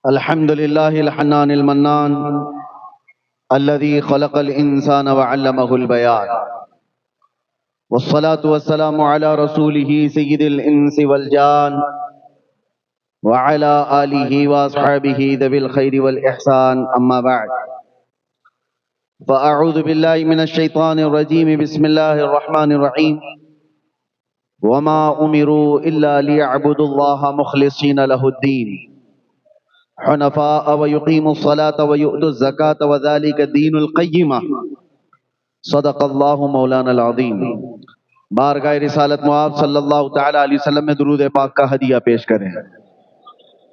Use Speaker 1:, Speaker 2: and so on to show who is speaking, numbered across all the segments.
Speaker 1: الحمد لله الحنان المنان الذي خلق الإنسان وعلمه البيان، والصلاة والسلام على رسوله سيد الإنس والجان وعلى آله وأصحابه ذوي الخير والإحسان. أما بعد، فأعوذ بالله من الشيطان الرجيم. بسم الله الرحمن الرحيم. وما أمروا إلا ليعبدوا الله مخلصين له الدين حنفاء ويقيموا الصلاة ويؤتوا الزكاة وذلك الدين القيمة. صدق اللہ مولانا العظیم. بارگاہ رسالت معاب صلی اللہ تعالی علیہ وسلم میں درود پاک کا ہدیہ پیش کریں.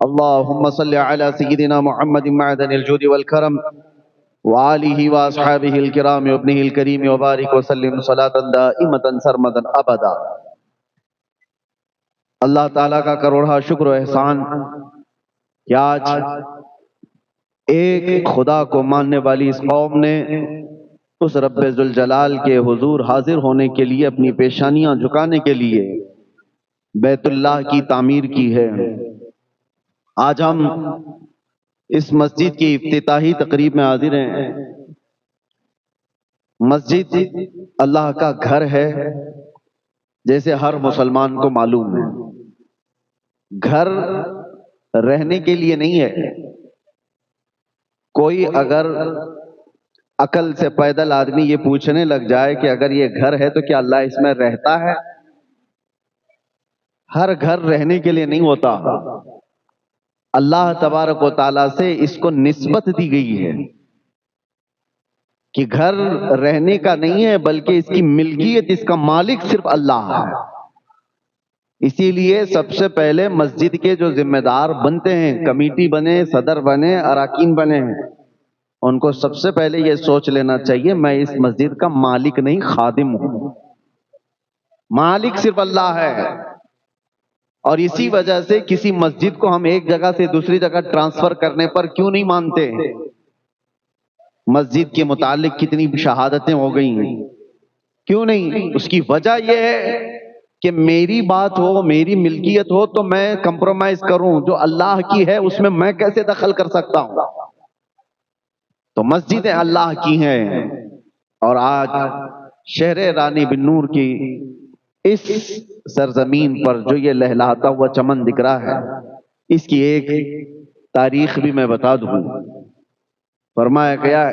Speaker 1: اللہم صلی علی سیدنا محمد معدن الجود والکرم وآلہ واصحابہ الکرام وابنہ الکریم وبارک وسلم صلاة دائمتا سرمدا ابدا. اللہ تعالیٰ کا کروڑا شکر و احسان کہ آج ایک خدا کو ماننے والی اس قوم نے اس رب ذوالجلال کے حضور حاضر ہونے کے لیے، اپنی پیشانیاں جھکانے کے لیے بیت اللہ کی تعمیر کی ہے. آج ہم اس مسجد کی افتتاحی تقریب میں حاضر ہیں. مسجد اللہ کا گھر ہے، جیسے ہر مسلمان کو معلوم ہے. گھر رہنے کے لیے نہیں ہے. کوئی اگر عقل سے پیدل آدمی یہ پوچھنے لگ جائے کہ اگر یہ گھر ہے تو کیا اللہ اس میں رہتا ہے؟ ہر گھر رہنے کے لیے نہیں ہوتا. اللہ تبارک و تعالیٰ سے اس کو نسبت دی گئی ہے کہ گھر رہنے کا نہیں ہے، بلکہ اس کی ملکیت، اس کا مالک صرف اللہ ہے. اسی لیے سب سے پہلے مسجد کے جو ذمہ دار بنتے ہیں، کمیٹی بنے، صدر بنے، اراکین بنے ہیں، ان کو سب سے پہلے یہ سوچ لینا چاہیے میں اس مسجد کا مالک نہیں، خادم ہوں. مالک صرف اللہ ہے. اور اسی وجہ سے کسی مسجد کو ہم ایک جگہ سے دوسری جگہ ٹرانسفر کرنے پر کیوں نہیں مانتے؟ مسجد کے متعلق کتنی شہادتیں ہو گئی ہیں، کیوں نہیں؟ اس کی وجہ یہ ہے کہ میری بات ہو، میری ملکیت ہو تو میں کمپرومائز کروں. جو اللہ کی ہے اس میں کیسے دخل کر سکتا ہوں؟ تو مسجدیں اللہ کی ہیں. اور آج شہر رانی بن نور کی اس سرزمین پر جو یہ لہلاتا ہوا چمن دکھ رہا ہے، اس کی ایک تاریخ بھی میں بتا دوں. فرمایا گیا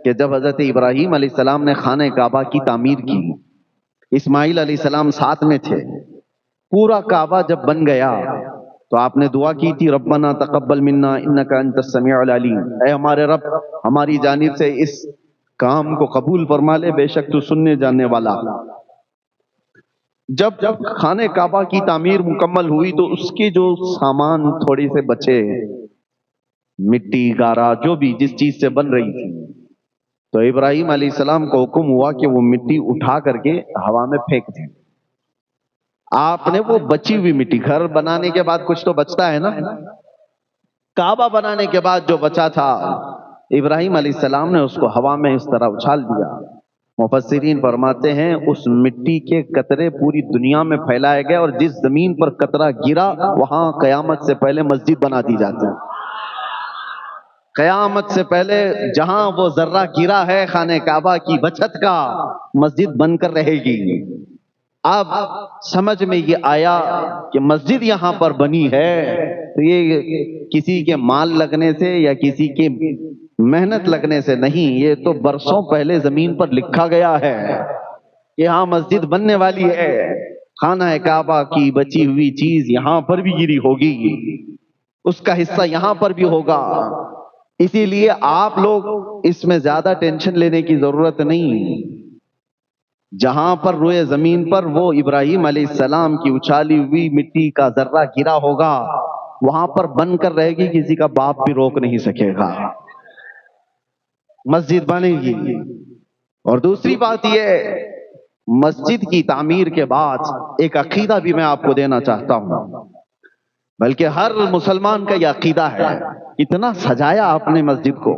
Speaker 1: کہ جب حضرت ابراہیم علیہ السلام نے خانہ کعبہ کی تعمیر کی، اسماعیل علیہ السلام ساتھ میں تھے. پورا کعبہ جب بن گیا تو آپ نے دعا کی تھی، ربنا تقبل منا انک انت السمیع العلیم. اے ہمارے رب، ہماری جانب سے اس کام کو قبول فرما لے، بے شک تو سننے جاننے والا. جب خانہ کعبہ کی تعمیر مکمل ہوئی تو اس کے جو سامان تھوڑے سے بچے، مٹی، گارا، جو بھی جس چیز سے بن رہی تھی، تو ابراہیم علیہ السلام کو حکم ہوا کہ وہ مٹی اٹھا کر کے ہوا میں پھینک دیں. آپ نے وہ بچی ہوئی مٹی، گھر بنانے کے بعد کچھ تو بچتا ہے نا، کعبہ بنانے کے بعد جو بچا تھا، ابراہیم علیہ السلام نے اس کو ہوا میں اس طرح اچھال دیا. مفسرین فرماتے ہیں اس مٹی کے قطرے پوری دنیا میں پھیلائے گئے، اور جس زمین پر قطرہ گرا وہاں قیامت سے پہلے مسجد بنا دی جاتی ہے. قیامت سے پہلے جہاں وہ ذرہ گرا ہے خانہ کعبہ کی بچت کا، مسجد بن کر رہے گی. اب سمجھ میں یہ آیا کہ مسجد یہاں پر بنی ہے تو یہ کسی کے مال لگنے سے یا کسی کے محنت لگنے سے نہیں، یہ تو برسوں پہلے زمین پر لکھا گیا ہے کہ یہاں مسجد بننے والی ہے. خانہ کعبہ کی بچی ہوئی چیز یہاں پر بھی گری ہوگی، اس کا حصہ یہاں پر بھی ہوگا. اسی لیے آپ لوگ اس میں زیادہ ٹینشن لینے کی ضرورت نہیں. جہاں پر روئے زمین پر وہ ابراہیم علیہ السلام کی اچھالی ہوئی مٹی کا ذرہ گرا ہوگا، وہاں پر بن کر رہے گی، کسی کا باپ بھی روک نہیں سکے گا. مسجد بنے گی. اور دوسری بات یہ، مسجد کی تعمیر کے بعد ایک عقیدہ بھی میں آپ کو دینا چاہتا ہوں، بلکہ ہر مسلمان کا یہ عقیدہ ہے. اتنا سجایا آپ نے مسجد کو،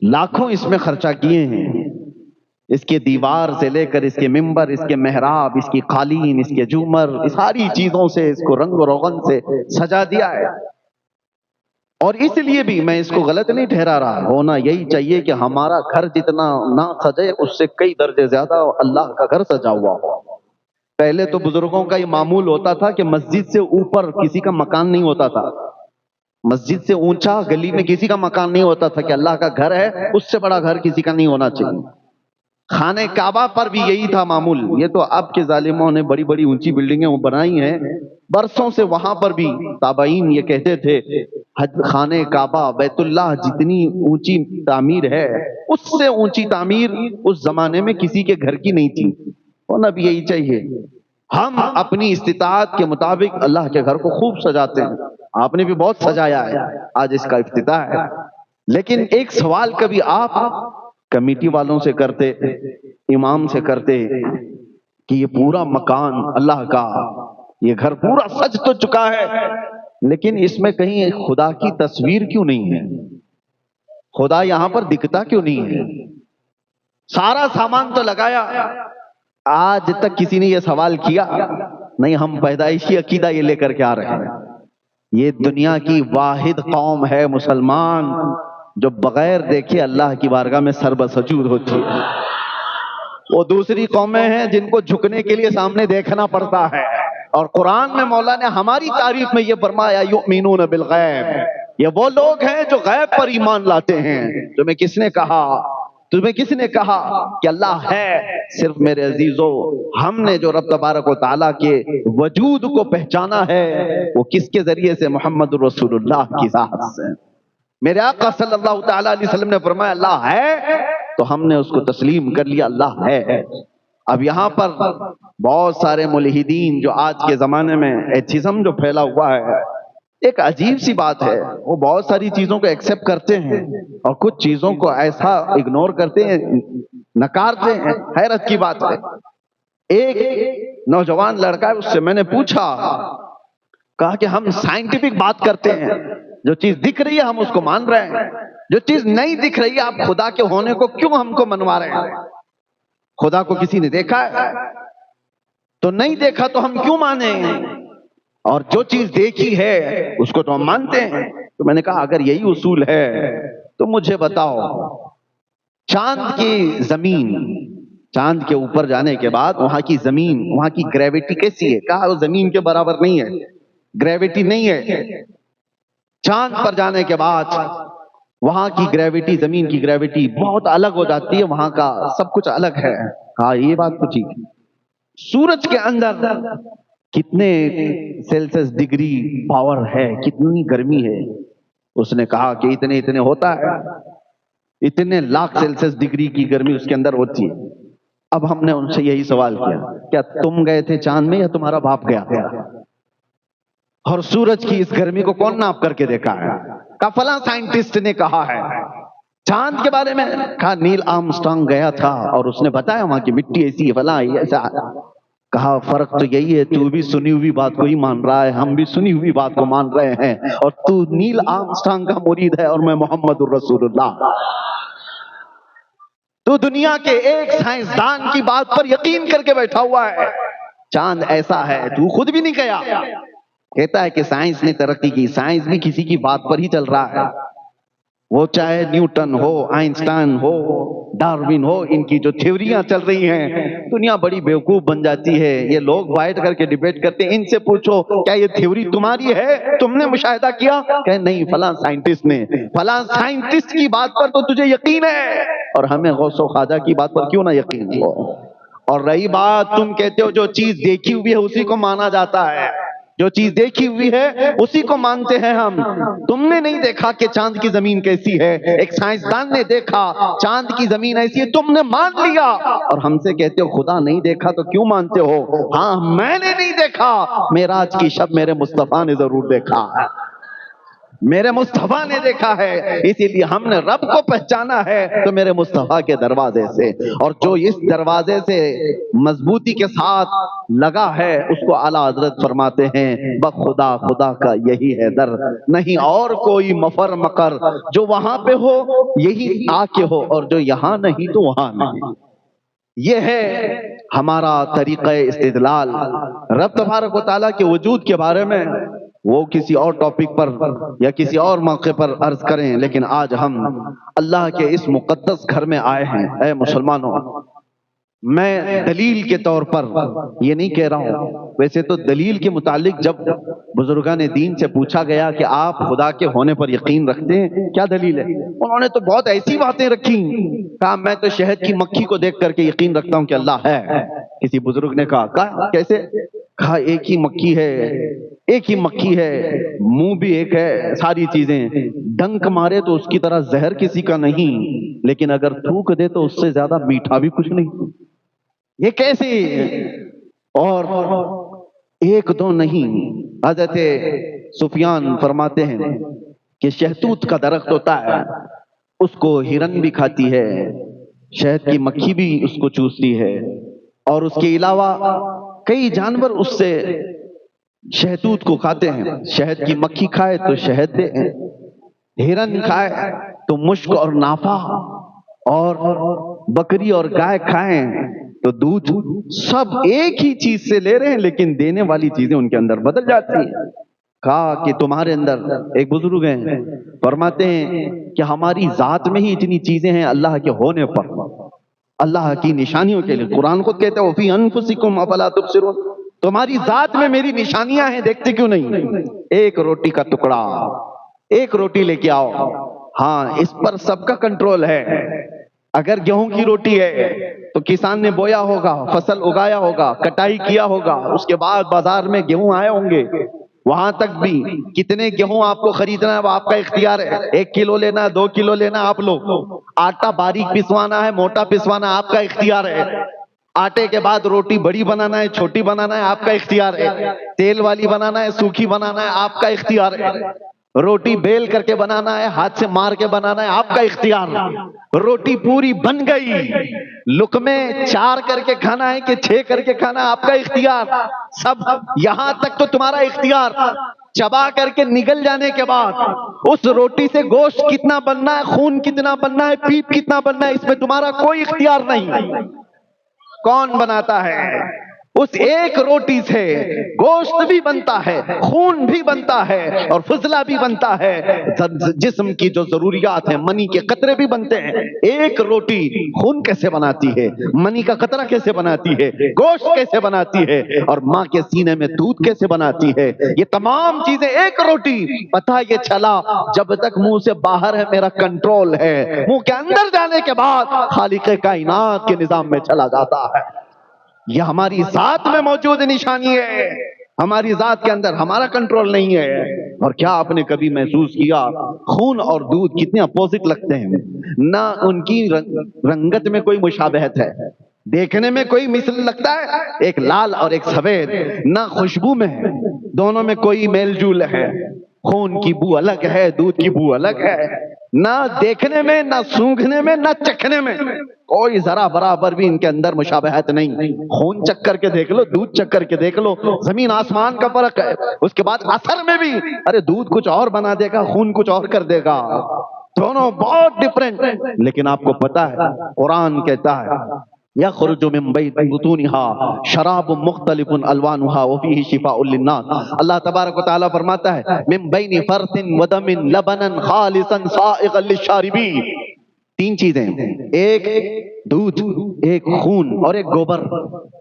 Speaker 1: لاکھوں اس میں خرچہ کیے ہیں، اس کے دیوار سے لے کر اس کے ممبر، اس کے محراب، اس کی قالین، اس کے جھومر، اس ساری چیزوں سے اس کو رنگ و روغن سے سجا دیا ہے. اور اس لیے بھی میں اس کو غلط نہیں ٹھہرا رہا، ہونا یہی چاہیے کہ ہمارا گھر جتنا نہ سجے اس سے کئی درجے زیادہ اللہ کا گھر سجا ہوا ہو۔ پہلے تو بزرگوں کا یہ معمول ہوتا تھا کہ مسجد سے اوپر کسی کا مکان نہیں ہوتا تھا، مسجد سے اونچا گلی میں کسی کا مکان نہیں ہوتا تھا کہ اللہ کا گھر ہے اس سے بڑا گھر کسی کا نہیں ہونا چاہیے۔ خانہ کعبہ پر بھی یہی تھا معمول۔ یہ تو اب کے ظالموں نے بڑی بڑی اونچی بلڈنگیں بنائی ہیں، برسوں سے وہاں پر بھی تابعین یہ کہتے تھے خانہ کعبہ بیت اللہ جتنی اونچی تعمیر ہے اس سے اونچی تعمیر اس زمانے میں کسی کے گھر کی نہیں تھی، ہونا بھی یہی چاہیے۔ ہم اپنی استطاعت کے مطابق اللہ کے گھر کو خوب سجاتے ہیں، آپ نے بھی بہت سجایا ہے، آج اس کا افتتاح ہے، لیکن ایک سوال کبھی آپ کمیٹی والوں سے کرتے، امام سے کرتے کہ یہ پورا مکان اللہ کا، یہ گھر پورا سج تو چکا ہے لیکن اس میں کہیں خدا کی تصویر کیوں نہیں ہے؟ خدا یہاں پر دکھتا کیوں نہیں ہے؟ سارا سامان تو لگایا، آج تک کسی نے یہ سوال کیا نہیں۔ ہم پیدائشی عقیدہ یہ لے کر کے آ رہے ہیں، یہ دنیا کی واحد قوم ہے مسلمان جو بغیر دیکھے اللہ کی بارگاہ میں سر بسجود ہوتی ہے۔ وہ دوسری قومیں ہیں جن کو جھکنے کے لیے سامنے دیکھنا پڑتا ہے، اور قرآن میں مولا نے ہماری تعریف میں یہ فرمایا یؤمنون بالغیب، یہ وہ لوگ ہیں جو غیب پر ایمان لاتے ہیں۔ تمہیں کس نے کہا کہ اللہ ہے؟ صرف میرے عزیزو ہم نے جو رب تبارک و تعالیٰ کے وجود کو پہچانا ہے وہ کس کے ذریعے سے؟ محمد رسول اللہ کی ذات سے۔ میرے آقا صلی اللہ تعالیٰ علیہ وسلم نے فرمایا اللہ ہے تو ہم نے اس کو تسلیم کر لیا، اللہ ہے۔ اب یہاں پر بہت سارے ملحدین جو آج کے زمانے میں ایتھیزم جو پھیلا ہوا ہے، ایک عجیب سی بات ہے، وہ بہت ساری چیزوں کو ایکسپٹ کرتے ہیں اور کچھ چیزوں کو ایسا اگنور کرتے ہیں، نکارتے ہیں۔ حیرت کی بات ہے، ایک نوجوان لڑکا ہے، اس سے میں نے پوچھا، کہا کہ ہم سائنٹیفک بات کرتے ہیں، جو چیز دکھ رہی ہے ہم اس کو مان رہے ہیں، جو چیز نہیں دکھ رہی ہے آپ خدا کے ہونے کو کیوں ہم کو منوا رہے ہیں؟ خدا کو کسی نے دیکھا ہے تو نہیں دیکھا تو ہم کیوں مانیں؟ اور جو چیز دیکھی ہے اس کو تو ہم مانتے ہیں۔ تو میں نے کہا اگر یہی اصول ہے تو مجھے بتاؤ، چاند کی زمین، چاند کے اوپر جانے کے بعد وہاں کی زمین، وہاں کی گریویٹی کیسی ہے؟ کہا وہ زمین کے برابر نہیں ہے، گریویٹی نہیں ہے۔ چاند پر جانے کے بعد وہاں کی گریویٹی، زمین کی گریویٹی بہت الگ ہو جاتی ہے، وہاں کا سب کچھ الگ ہے۔ ہاں یہ بات تو ٹھیک ہے۔ سورج کے اندر کتنے سیلسیس ڈگری پاور ہے، کتنی گرمی ہے؟ اس نے کہا کہ اتنے ہوتا ہے، اتنے لاکھ سیلسیس ڈگری کی گرمی اس کے اندر ہوتی ہے۔ اب ہم نے ان سے یہی سوال کیا، کیا تم گئے تھے چاند میں یا تمہارا باپ گیا تھا؟ اور سورج کی اس گرمی کو کون ناپ کر کے دیکھا ہے؟ کہا فلاں سائنٹسٹ نے کہا ہے۔ چاند کے بارے میں کہا نیل آرمسٹرانگ گیا تھا اور اس نے بتایا وہاں کی مٹی ایسی ہے، فلاں ایسا۔ کہا فرق تو یہی ہے، تو بھی سنی ہوئی بات کو ہی مان رہا ہے، ہم بھی سنی ہوئی بات کو مان رہے ہیں، اور تو نیل آرمسٹرانگ کا مرید ہے اور میں محمد الرسول اللہ۔ تو دنیا کے ایک سائنسدان کی بات پر یقین کر کے بیٹھا ہوا ہے، چاند ایسا ہے، تو خود بھی نہیں گیا۔ کہتا ہے کہ سائنس نے ترقی کی، سائنس بھی کسی کی بات پر ہی چل رہا ہے، وہ چاہے نیوٹن ہو، آئنسٹائن ہو، ڈارون ہو، ان کی جو تھیوریاں چل رہی ہیں، دنیا بڑی بیوقوف بن جاتی ہے۔ یہ لوگ بیٹھ کر کے ڈیبیٹ کرتے ہیں، ان سے پوچھو کیا یہ تھیوری تمہاری ہے، تم نے مشاہدہ کیا؟ کہ نہیں، فلاں سائنٹسٹ نے، فلاں سائنٹسٹ کی بات پر تو تجھے یقین ہے، اور ہمیں غوث و خواجہ کی بات پر کیوں نہ یقین ہو؟ اور رہی بات تم کہتے ہو جو چیز دیکھی ہوئی ہے اسی کو مانا جاتا ہے، جو چیز دیکھی ہوئی ہے اسی کو مانتے ہیں ہم۔ تم نے نہیں دیکھا کہ چاند کی زمین کیسی ہے، ایک سائنسدان نے دیکھا چاند کی زمین ایسی ہے، تم نے مان لیا، اور ہم سے کہتے ہو خدا نہیں دیکھا تو کیوں مانتے ہو؟ ہاں میں نے نہیں دیکھا، معراج کی شب میرے مصطفیٰ نے ضرور دیکھا، میرے مصطفیٰ نے دیکھا ہے، اسی لیے ہم نے رب کو پہچانا ہے تو میرے مصطفیٰ کے دروازے سے، اور جو اس دروازے سے مضبوطی کے ساتھ لگا ہے اس کو اعلیٰ حضرت فرماتے ہیں بخدا خدا کا یہی ہے در، نہیں اور کوئی مفر مقر، جو وہاں پہ ہو یہی آ کے ہو، اور جو یہاں نہیں تو وہاں نہیں۔ یہ ہے ہمارا طریقہ استدلال۔ رب تبارک و تعالیٰ کے وجود کے بارے میں وہ کسی اور ٹاپک پر یا کسی اور موقع پر عرض کریں، لیکن آج ہم اللہ کے اس مقدس گھر میں آئے ہیں۔ اے مسلمانوں، میں دلیل کے طور پر یہ نہیں کہہ رہا ہوں، ویسے تو دلیل کے متعلق جب بزرگان دین سے پوچھا گیا کہ آپ خدا کے ہونے پر یقین رکھتے ہیں، کیا دلیل ہے، انہوں نے تو بہت ایسی باتیں رکھی، کہا میں تو شہد کی مکھی کو دیکھ کر کے یقین رکھتا ہوں کہ اللہ ہے۔ کسی بزرگ نے کہا کیسے؟ کہا ایک ہی مکھی ہے، ایک ہی مکھی ہے، منہ بھی ایک ہے، ساری چیزیں، ڈنک مارے تو اس کی طرح زہر کسی کا نہیں، لیکن اگر تھوک دے تو اس سے زیادہ میٹھا بھی کچھ نہیں۔ یہ کیسے؟ اور ایک دو نہیں، حضرت سفیان فرماتے ہیں کہ شہتوت کا درخت ہوتا ہے، اس کو ہرن بھی کھاتی ہے، شہد کی مکھی بھی اس کو چوستی ہے، اور اس کے علاوہ کئی جانور اس سے شہتوت کو کھاتے ہیں۔ شہد کی مکھی کھائے تو شہد دے، ہرن کھائے تو مشک اور نافع، اور بکری اور گائے کھائیں تو دودھ، سب ایک ہی چیز سے لے رہے ہیں، لیکن دینے والی چیزیں ان کے اندر بدل جاتی ہیں۔ کہا کہ تمہارے اندر، ایک بزرگ ہیں فرماتے ہیں کہ ہماری ذات میں ہی اتنی چیزیں ہیں اللہ کے ہونے پر، اللہ کی نشانیوں کے لیے۔ قرآن خود کہتے ہیں وَفِي أَنفُسِكُمْ أَفَلَا تُبْصِرُونَ، تمہاری ذات میں میری نشانیاں ہیں، دیکھتے کیوں نہیں؟ ایک روٹی کا ٹکڑا، ایک روٹی لے کے آؤ، ہاں اس پر سب کا کنٹرول ہے۔ اگر گیہوں کی روٹی ہے تو کسان نے بویا ہوگا، فصل اگایا ہوگا، کٹائی کیا ہوگا، اس کے بعد بازار میں گیہوں آئے ہوں گے، وہاں تک بھی کتنے گیہوں آپ کو خریدنا ہے وہ آپ کا اختیار ہے، 1 کلو لینا ہے، 2 کلو لینا ہے آپ لوگ، آٹا باریک پسوانا ہے، موٹا پسوانا آپ کا اختیار ہے، آٹے کے بعد روٹی بڑی بنانا ہے، چھوٹی بنانا ہے آپ کا اختیار ہے، تیل والی بنانا ہے، سوکھی بنانا ہے آپ کا اختیار ہے، روٹی بیل کر کے بنانا ہے، ہاتھ سے مار کے بنانا ہے آپ کا اختیار ہے۔ روٹی پوری بن گئی، لقمے 4 کر کے کھانا ہے کہ 6 کر کے کھانا ہے آپ کا اختیار، سب یہاں تک تو تمہارا اختیار۔ چبا کر کے نگل جانے کے بعد اس روٹی سے گوشت کتنا بننا ہے، خون کتنا بننا ہے، پیپ کتنا بننا ہے، اس میں تمہارا کوئی اختیار نہیں۔ کون بناتا ہے؟ اس ایک روٹی سے گوشت بھی بنتا ہے، خون بھی بنتا ہے، اور فضلہ بھی بنتا ہے، جسم کی جو ضروریات ہیں، منی کے قطرے بھی بنتے ہیں۔ ایک روٹی خون کیسے بناتی ہے، منی کا قطرہ کیسے بناتی ہے، گوشت کیسے بناتی ہے، اور ماں کے سینے میں دودھ کیسے بناتی ہے، یہ تمام چیزیں ایک روٹی۔ پتہ یہ چلا جب تک منہ سے باہر ہے میرا کنٹرول ہے، منہ کے اندر جانے کے بعد خالق کائنات کے نظام میں چلا جاتا ہے۔ یہ ہماری ذات میں موجود نشانی ہے، ہماری ذات کے اندر ہمارا کنٹرول نہیں ہے۔ اور کیا آپ نے کبھی محسوس کیا خون اور دودھ کتنے اپوزٹ لگتے ہیں، نہ ان کی رنگت میں کوئی مشابہت ہے، دیکھنے میں کوئی مثل لگتا ہے، ایک لال اور ایک سفید، نہ خوشبو میں ہے، دونوں میں کوئی میل جول ہے، خون کی بو الگ ہے، دودھ کی بو الگ ہے، نہ دیکھنے میں، نہ سونگھنے میں، نہ چکھنے میں کوئی ذرا برابر بھی ان کے اندر مشابہت نہیں۔ خون چکھ کر کے دیکھ لو، دودھ چکھ کر کے دیکھ لو، زمین آسمان کا فرق ہے۔ اس کے بعد اثر میں بھی، ارے دودھ کچھ اور بنا دے گا، خون کچھ اور کر دے گا، دونوں بہت ڈیفرنٹ۔ لیکن آپ کو پتا ہے قرآن کہتا ہے یخرج من بطونها شراب مختلف الوانها وفيه شفاء للناس، اللہ تبارک و تعالیٰ فرماتا ہے من بین فرث ودم لبنا خالصا سائغا للشاربین، 3 چیزیں، ایک دودھ، ایک خون اور ایک گوبر،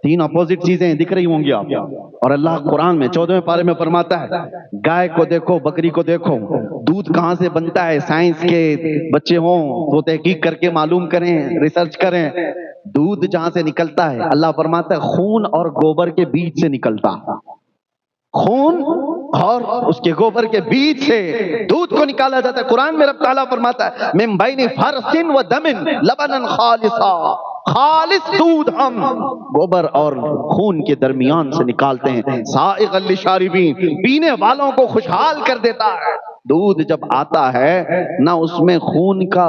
Speaker 1: 3 اپوزٹ چیزیں دکھ رہی ہوں گی آپ۔ اور اللہ قرآن میں 14ویں پارے میں فرماتا ہے گائے کو دیکھو، بکری کو دیکھو، دودھ کہاں سے بنتا ہے، سائنس کے بچے ہوں وہ تحقیق کر کے معلوم کریں، ریسرچ کریں، دودھ جہاں سے نکلتا ہے اللہ فرماتا ہے خون اور گوبر کے بیچ سے نکلتا، خون اور اس کے گوبر کے بیچ سے دودھ کو نکالا جاتا ہے۔ قرآن میں رب تعالیٰ فرماتا ہے من بین فرث و دم لبنا خالصا، خالص دودھ ہم گوبر اور خون کے درمیان سے نکالتے ہیں، سائغا للشاربین، پینے والوں کو خوشحال کر دیتا ہے۔ دودھ جب آتا ہے نہ اس میں خون کا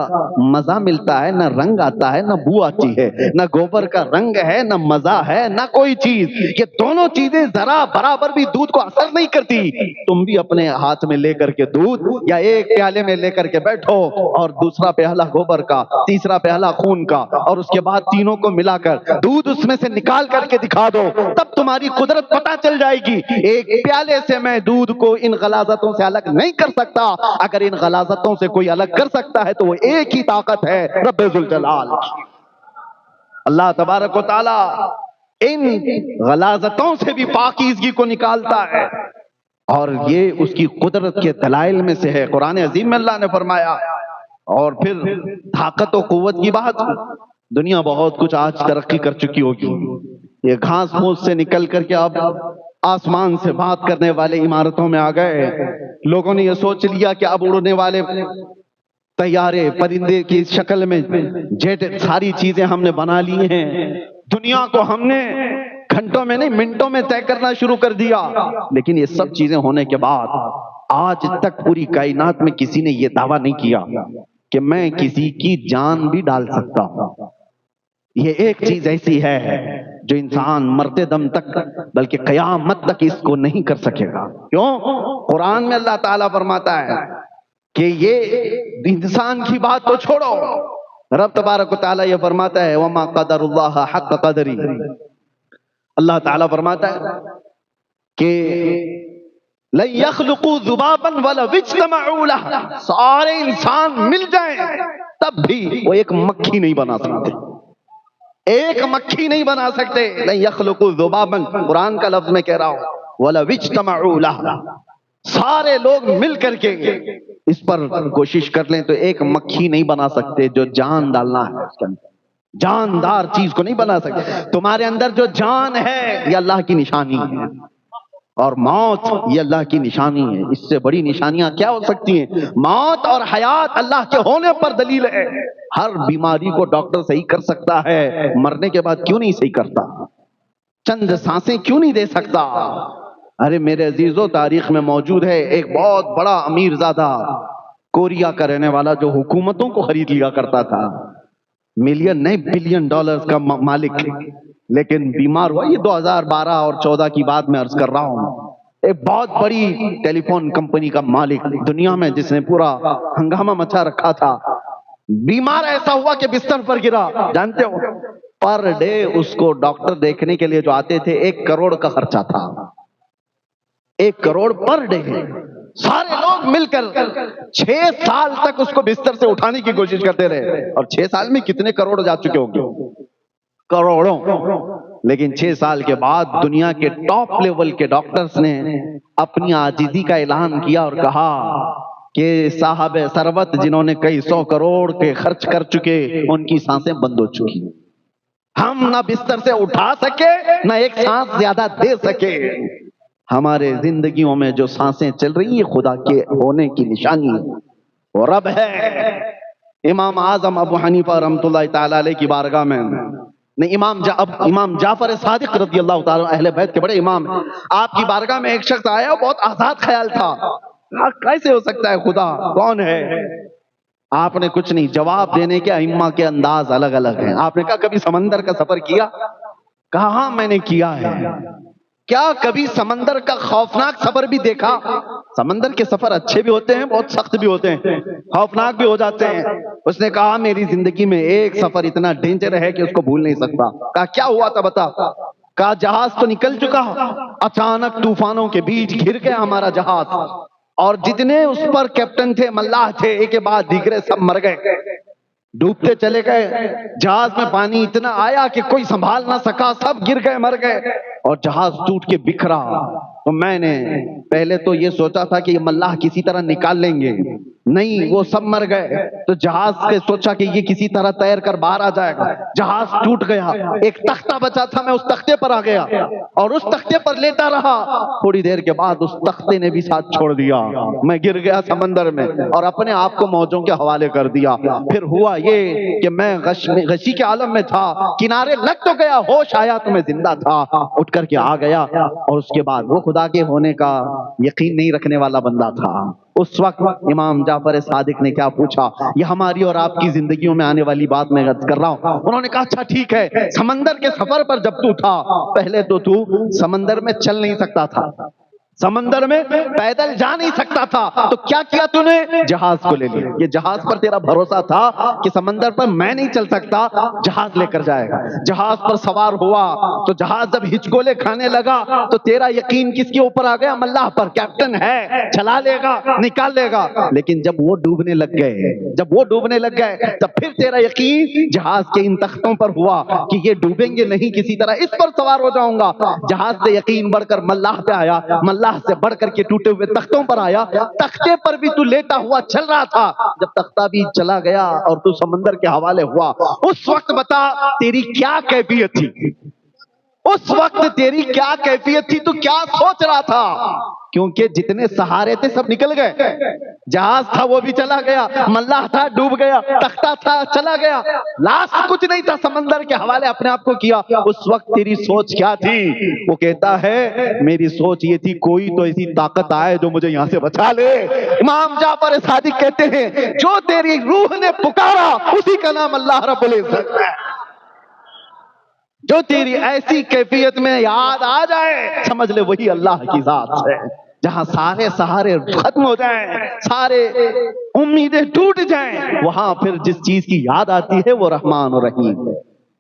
Speaker 1: مزہ ملتا ہے، نہ رنگ آتا ہے، نہ بو آتی ہے، نہ گوبر کا رنگ ہے، نہ مزہ ہے، نہ کوئی چیز۔ یہ دونوں چیزیں ذرا برابر بھی دودھ کو اثر نہیں کرتی۔ تم بھی اپنے ہاتھ میں لے کر کے دودھ یا ایک پیالے میں لے کر کے بیٹھو اور دوسرا پیالہ گوبر کا، تیسرا پیالہ خون کا، اور اس کے بعد تینوں کو ملا کر دودھ اس میں سے نکال کر کے دکھا دو، تب تمہاری قدرت پتہ چل جائے گی۔ ایک پیالے سے میں دودھ کو ان غلاظتوں سے الگ نہیں کر سکتا، اگر ان غلاظتوں سے کوئی الگ کر سکتا ہے تو وہ ایک ہی طاقت ہے، رب ذوالجلال۔ اللہ تبارک و تعالی ان غلاظتوں سے بھی پاکیزگی کو نکالتا ہے، اور یہ اس کی قدرت کے دلائل میں سے ہے۔ قرآن عظیم میں اللہ نے فرمایا، اور پھر طاقت و قوت کی بات، دنیا بہت کچھ آج ترقی کر چکی ہوگی، یہ گھاس پھوس سے نکل کر کے اب آسمان سے بات کرنے والے عمارتوں میں آ گئے۔ لوگوں نے یہ سوچ لیا کہ اب اڑنے والے طیارے، پرندے کی شکل میں جیٹ، ساری چیزیں ہم نے بنا لی ہیں، دنیا کو ہم نے گھنٹوں میں نہیں منٹوں میں طے کرنا شروع کر دیا۔ لیکن یہ سب چیزیں ہونے کے بعد آج تک پوری کائنات میں کسی نے یہ دعویٰ نہیں کیا کہ میں کسی کی جان بھی ڈال سکتا ہوں۔ یہ ایک چیز ایسی ہے جو انسان مرتے دم تک بلکہ قیامت تک اس کو نہیں کر سکے گا۔ کیوں؟ قرآن میں اللہ تعالیٰ فرماتا ہے کہ یہ انسان کی بات تو چھوڑو، رب تبارک و تعالیٰ یہ فرماتا ہے وَمَا قَدَرُ اللَّهَ حَقَّ قَدْرِهِ۔ اللہ تعالیٰ فرماتا ہے کہ لَن يَخْلُقُوا ذُبَابًا وَلَوِ اجْتَمَعُوا لَهُ، سارے انسان مل جائیں تب بھی وہ ایک مکھی نہیں بنا سکتے، ایک مکھی نہیں بنا سکتے۔ لَن يَخْلُقُوا ذُبَابًا، قرآن کا لفظ میں کہہ رہا ہوں، وَلَوِ اجْتَمَعُوا لَهُ، سارے لوگ مل کر کے اس پر کوشش کر لیں تو ایک مکھی نہیں بنا سکتے جو جان ڈالنا ہے اس کے اندر، جاندار چیز کو نہیں بنا سکتے۔ تمہارے اندر جو جان ہے یہ اللہ کی نشانی ہے، اور موت یہ اللہ کی نشانی ہے۔ اس سے بڑی نشانیاں کیا ہو سکتی ہیں؟ موت اور حیات اللہ کے ہونے پر دلیل ہے۔ ہر بیماری کو ڈاکٹر صحیح کر سکتا ہے، مرنے کے بعد کیوں نہیں صحیح کرتا؟ چند سانسیں کیوں نہیں دے سکتا؟ ارے میرے عزیزو، تاریخ میں موجود ہے ایک بہت بڑا امیر زادہ، کوریا کا رہنے والا، جو حکومتوں کو خرید لیا کرتا تھا، ملین نہیں بلین ڈالرز کا مالک، لیکن بیمار ہوا۔ یہ 2012 اور 14 کی بات میں عرض کر رہا ہوں۔ ایک بہت بڑی ٹیلی فون کمپنی کا مالک دنیا میں، جس نے پورا ہنگامہ مچا رکھا تھا، بیمار ایسا ہوا کہ بستر پر گرا۔ جانتے ہو پر ڈے اس کو ڈاکٹر دیکھنے کے لیے جو آتے تھے 1 کروڑ کا خرچہ تھا، 1 کروڑ پر ڈے۔ سارے لوگ مل کر 6 سال تک اس کو بستر سے اٹھانے کی کوشش کرتے رہے، اور 6 سال میں کتنے کروڑ جا چکے ہوں گے؟ کروڑوں۔ لیکن 6 سال کے بعد دنیا کے ٹاپ لیول کے ڈاکٹرز نے اپنی عاجزی کا اعلان کیا اور کہا کہ صاحب ثروت جنہوں نے کئی 100 کروڑ کے خرچ کر چکے، ان کی سانسیں بند ہو چکی، ہم نہ بستر سے اٹھا سکے نہ ایک سانس زیادہ دے سکے۔ ہمارے زندگیوں میں جو سانسیں چل رہی ہیں خدا کے ہونے کی نشانی ہے، وہ رب ہے۔ امام اعظم ابو حنیفہ رحمۃ اللہ تعالی علیہ کی بارگاہ میں نہیں، امام جعفر صادق رضی اللہ تعالیٰ اہل بیت کے بڑے امام، آپ کی بارگاہ میں ایک شخص آیا، بہت آزاد خیال تھا، کیسے ہو سکتا ہے خدا کون ہے؟ آپ نے کچھ نہیں، جواب دینے کے ائمہ کے انداز الگ الگ ہیں۔ آپ نے کہا کبھی سمندر کا سفر کیا؟ کہا ہاں میں نے کیا ہے۔ کیا کبھی سمندر کا خوفناک سفر بھی دیکھا؟ سمندر کے سفر اچھے بھی ہوتے ہیں، بہت سخت بھی ہوتے ہیں، خوفناک بھی ہو جاتے ہیں۔ اس نے کہا میری زندگی میں ایک سفر اتنا ڈینجر ہے کہ اس کو بھول نہیں سکتا۔ کہا کیا ہوا تھا بتا؟ کہا جہاز تو نکل چکا، اچانک طوفانوں کے بیچ گر گیا ہمارا جہاز، اور جتنے اس پر کیپٹن تھے، ملاح تھے، ایک کے بعد دیگرے سب مر گئے، ڈوبتے چلے گئے۔ جہاز میں پانی اتنا آیا کہ کوئی سنبھال نہ سکا، سب گر گئے، مر گئے، اور جہاز ٹوٹ کے بکھرا۔ تو میں نے پہلے تو یہ سوچا تھا کہ یہ ملاح کسی طرح نکال لیں گے، نہیں وہ سب مر گئے۔ تو جہاز کے سوچا کہ یہ کسی طرح تیر کر باہر آ جائے گا، جہاز ٹوٹ گیا، ایک تختہ بچا تھا، میں اس تختے پر آ گیا اور اس تختے پر لیٹا رہا۔ تھوڑی دیر کے بعد اس تختے نے بھی ساتھ چھوڑ دیا، میں گر گیا سمندر میں اور اپنے آپ کو موجوں کے حوالے کر دیا۔ پھر ہوا یہ کہ میں غشی کے عالم میں تھا، کنارے لگ تو گیا، ہوش آیا تو میں زندہ تھا، اٹھ کر کے آ گیا، اور اس کے بعد وہ خدا کے ہونے کا یقین نہیں رکھنے والا بندہ تھا۔ اس وقت امام جعفر صادق نے کیا پوچھا، یہ ہماری اور آپ کی زندگیوں میں آنے والی بات میں عرض کر رہا ہوں. انہوں نے کہا اچھا ٹھیک ہے، سمندر کے سفر پر جب تو تھا، پہلے تو سمندر میں چل نہیں سکتا تھا، سمندر میں پیدل جا نہیں سکتا تھا، تو کیا کیا تو نے؟ جہاز کو لے لیا. یہ جہاز پر تیرا بھروسہ تھا کہ سمندر پر میں نہیں چل سکتا، جہاز لے کر جائے گا. جہاز پر سوار ہوا تو جہاز جب ہچکولے کھانے لگا تو تیرا یقین کس کے اوپر آ گیا؟ اللہ پر. کیپٹن ہے، چلا لے گا، نکال لے گا. لیکن جب وہ ڈوبنے لگ گئے تب پھر تیرا یقین جہاز کے ان تختوں پر ہوا کہ یہ ڈوبیں گے نہیں، کسی طرح اس پر سوار ہو جاؤں گا. جہاز سے یقین بڑھ کر ملاح پہ آیا، ملاح سے بڑھ کر کے ٹوٹے ہوئے تختوں پر آیا. تختے پر بھی تو لیٹا ہوا چل رہا تھا، جب تختہ بھی چلا گیا اور تو سمندر کے حوالے ہوا، اس وقت بتا تیری کیا کیفیت تھی؟ اس وقت تیری کیا کیفیت تھی؟ تو کیا سوچ رہا تھا؟ کیونکہ جتنے سہارے تھے سب نکل گئے. جہاز تھا وہ بھی چلا گیا، ملاح تھا ڈوب گیا، تختہ تھا چلا گیا، لاسٹ کچھ نہیں تھا، سمندر کے حوالے اپنے آپ کو کیا. اس وقت تیری سوچ کیا تھی؟ وہ کہتا ہے میری سوچ یہ تھی کوئی تو ایسی طاقت آئے جو مجھے یہاں سے بچا لے. امام جعفر صادق کہتے ہیں جو تیری روح نے پکارا اسی کا نام اللہ رب العزت ہے. جو تیری ایسی کیفیت میں یاد آ جائے سمجھ لے وہی اللہ کی ذات ہے. جہاں سارے سہارے ختم ہو جائیں، سارے امیدیں ٹوٹ جائیں، وہاں پھر جس چیز کی یاد آتی ہے وہ رحمان و رحیم ہے.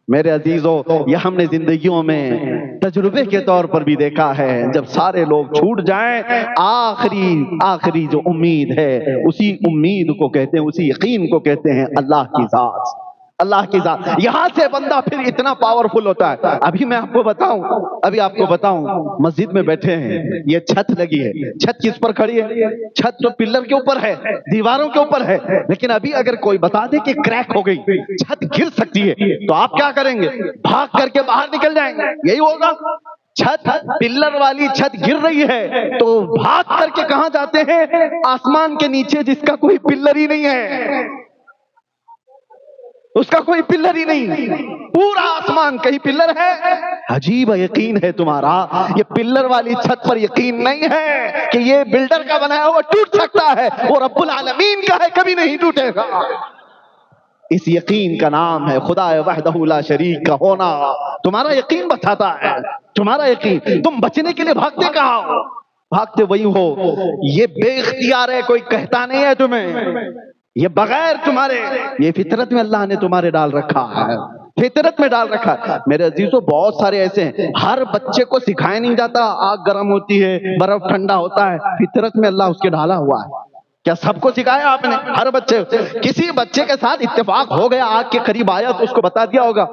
Speaker 1: میرے عزیزو، یہ ہم نے زندگیوں میں تجربے کے طور پر بھی دیکھا ہے. جب سارے لوگ چھوٹ جائیں، آخری جو امید ہے اسی امید کو کہتے ہیں، اسی یقین کو کہتے ہیں اللہ کی ذات. اللہ کی ذات. یہاں سے بندہ پھر اتنا پاورفل ہوتا ہے. ابھی میں آپ کو بتاؤں مسجد میں بیٹھے ہیں، یہ چھت لگی ہے. چھت کس پر کھڑی ہے؟ چھت تو پلر کے اوپر ہے، دیواروں کے اوپر ہے. لیکن ابھی اگر کوئی بتا دے کہ کریک ہو گئی، چھت گر سکتی ہے، تو آپ کیا کریں گے؟ بھاگ کر کے باہر نکل جائیں گے. یہی ہوگا. چھت پلر والی چھت گر رہی ہے تو بھاگ کر کے کہاں جاتے ہیں؟ آسمان کے نیچے جس کا کوئی پلر ہی نہیں ہے، اس کا کوئی پلر ہی نہیں، پورا آسمان کہیں پلر ہے؟ عجیب یقین ہے تمہارا. یہ پلر والی چھت پر یقین نہیں ہے کہ یہ بلڈر کا بنایا ہوا ٹوٹ سکتا ہے، وہ رب العالمین کا ہے، کبھی نہیں ٹوٹے گا. اس یقین کا نام ہے خدا وحدہ لا شریک کا ہونا. تمہارا یقین بتاتا ہے، تمہارا یقین. تم بچنے کے لیے بھاگتے کہاں ہو؟ بھاگتے وہی ہو. یہ بے اختیار ہے، کوئی کہتا نہیں ہے تمہیں. یہ بغیر تمہارے، یہ فطرت میں اللہ نے تمہارے ڈال رکھا ہے، فطرت میں ڈال رکھا ہے. میرے عزیزو، بہت سارے ایسے ہیں، ہر بچے کو سکھایا نہیں جاتا آگ گرم ہوتی ہے، برف ٹھنڈا ہوتا ہے. فطرت میں اللہ اس کے ڈالا ہوا ہے. کیا سب کو سکھایا آپ نے؟ ہر بچے، کسی بچے کے ساتھ اتفاق ہو گیا، آگ کے قریب آیا تو اس کو بتا دیا ہوگا.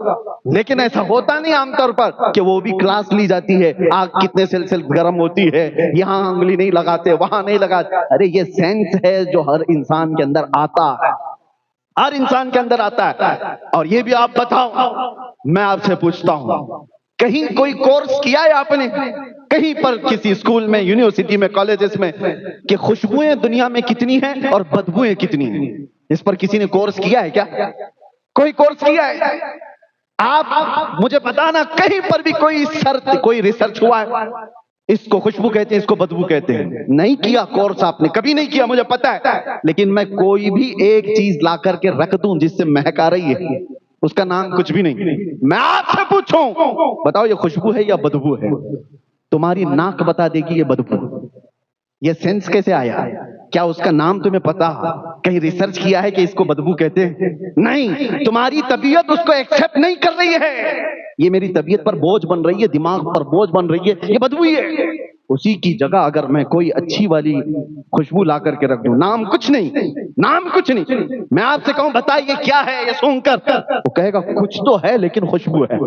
Speaker 1: لیکن ایسا ہوتا نہیں عام طور پر کہ وہ بھی کلاس لی جاتی ہے، آگ کتنے سیلسیس گرم ہوتی ہے، یہاں انگلی نہیں لگاتے، وہاں نہیں لگاتے. ارے یہ سینس ہے جو ہر انسان کے اندر آتا ہے، ہر انسان کے اندر آتا ہے. اور یہ بھی آپ بتاؤ، میں آپ سے پوچھتا ہوں، کہیں کوئی کورس کیا ہے آپ نے کہیں پر، کسی اسکول میں، یونیورسٹی میں، کالجز میں، کہ خوشبوئیں دنیا میں کتنی ہیں اور بدبوئیں کتنی ہیں؟ اس پر کسی نے کورس کیا ہے کیا؟ کوئی کورس کیا ہے؟ آپ مجھے بتانا کہیں پر بھی کوئی ریسرچ ہوا ہے؟ اس کو خوشبو کہتے ہیں، اس کو بدبو کہتے ہیں. نہیں کیا کورس آپ نے، کبھی نہیں کیا، مجھے پتا ہے. لیکن میں کوئی بھی ایک چیز لا کر کے رکھ دوں جس سے مہک آ رہی ہے، اس کا نام کچھ بھی نہیں. میں آپ سے پوچھوں، بتاؤ یہ خوشبو ہے یا بدبو ہے؟ تمہاری ناک بتا دے گی یہ بدبو. یہ سینس کیسے آیا؟ کیا اس کا نام تمہیں پتا؟ کہیں ریسرچ کیا ہے کہ اس کو بدبو کہتے ہیں؟ نہیں. تمہاری طبیعت اس کو ایکسپٹ نہیں کر رہی ہے. یہ میری طبیعت پر بوجھ بن رہی ہے، دماغ پر بوجھ بن رہی ہے، یہ بدبو ہی ہے. اسی کی جگہ اگر میں کوئی اچھی والی خوشبو لا کر کے رکھ دوں، نام کچھ نہیں، میں آپ سے کہوں بتائیے کیا ہے، یہ سون کر، وہ کہے گا کچھ تو ہے لیکن خوشبو ہے.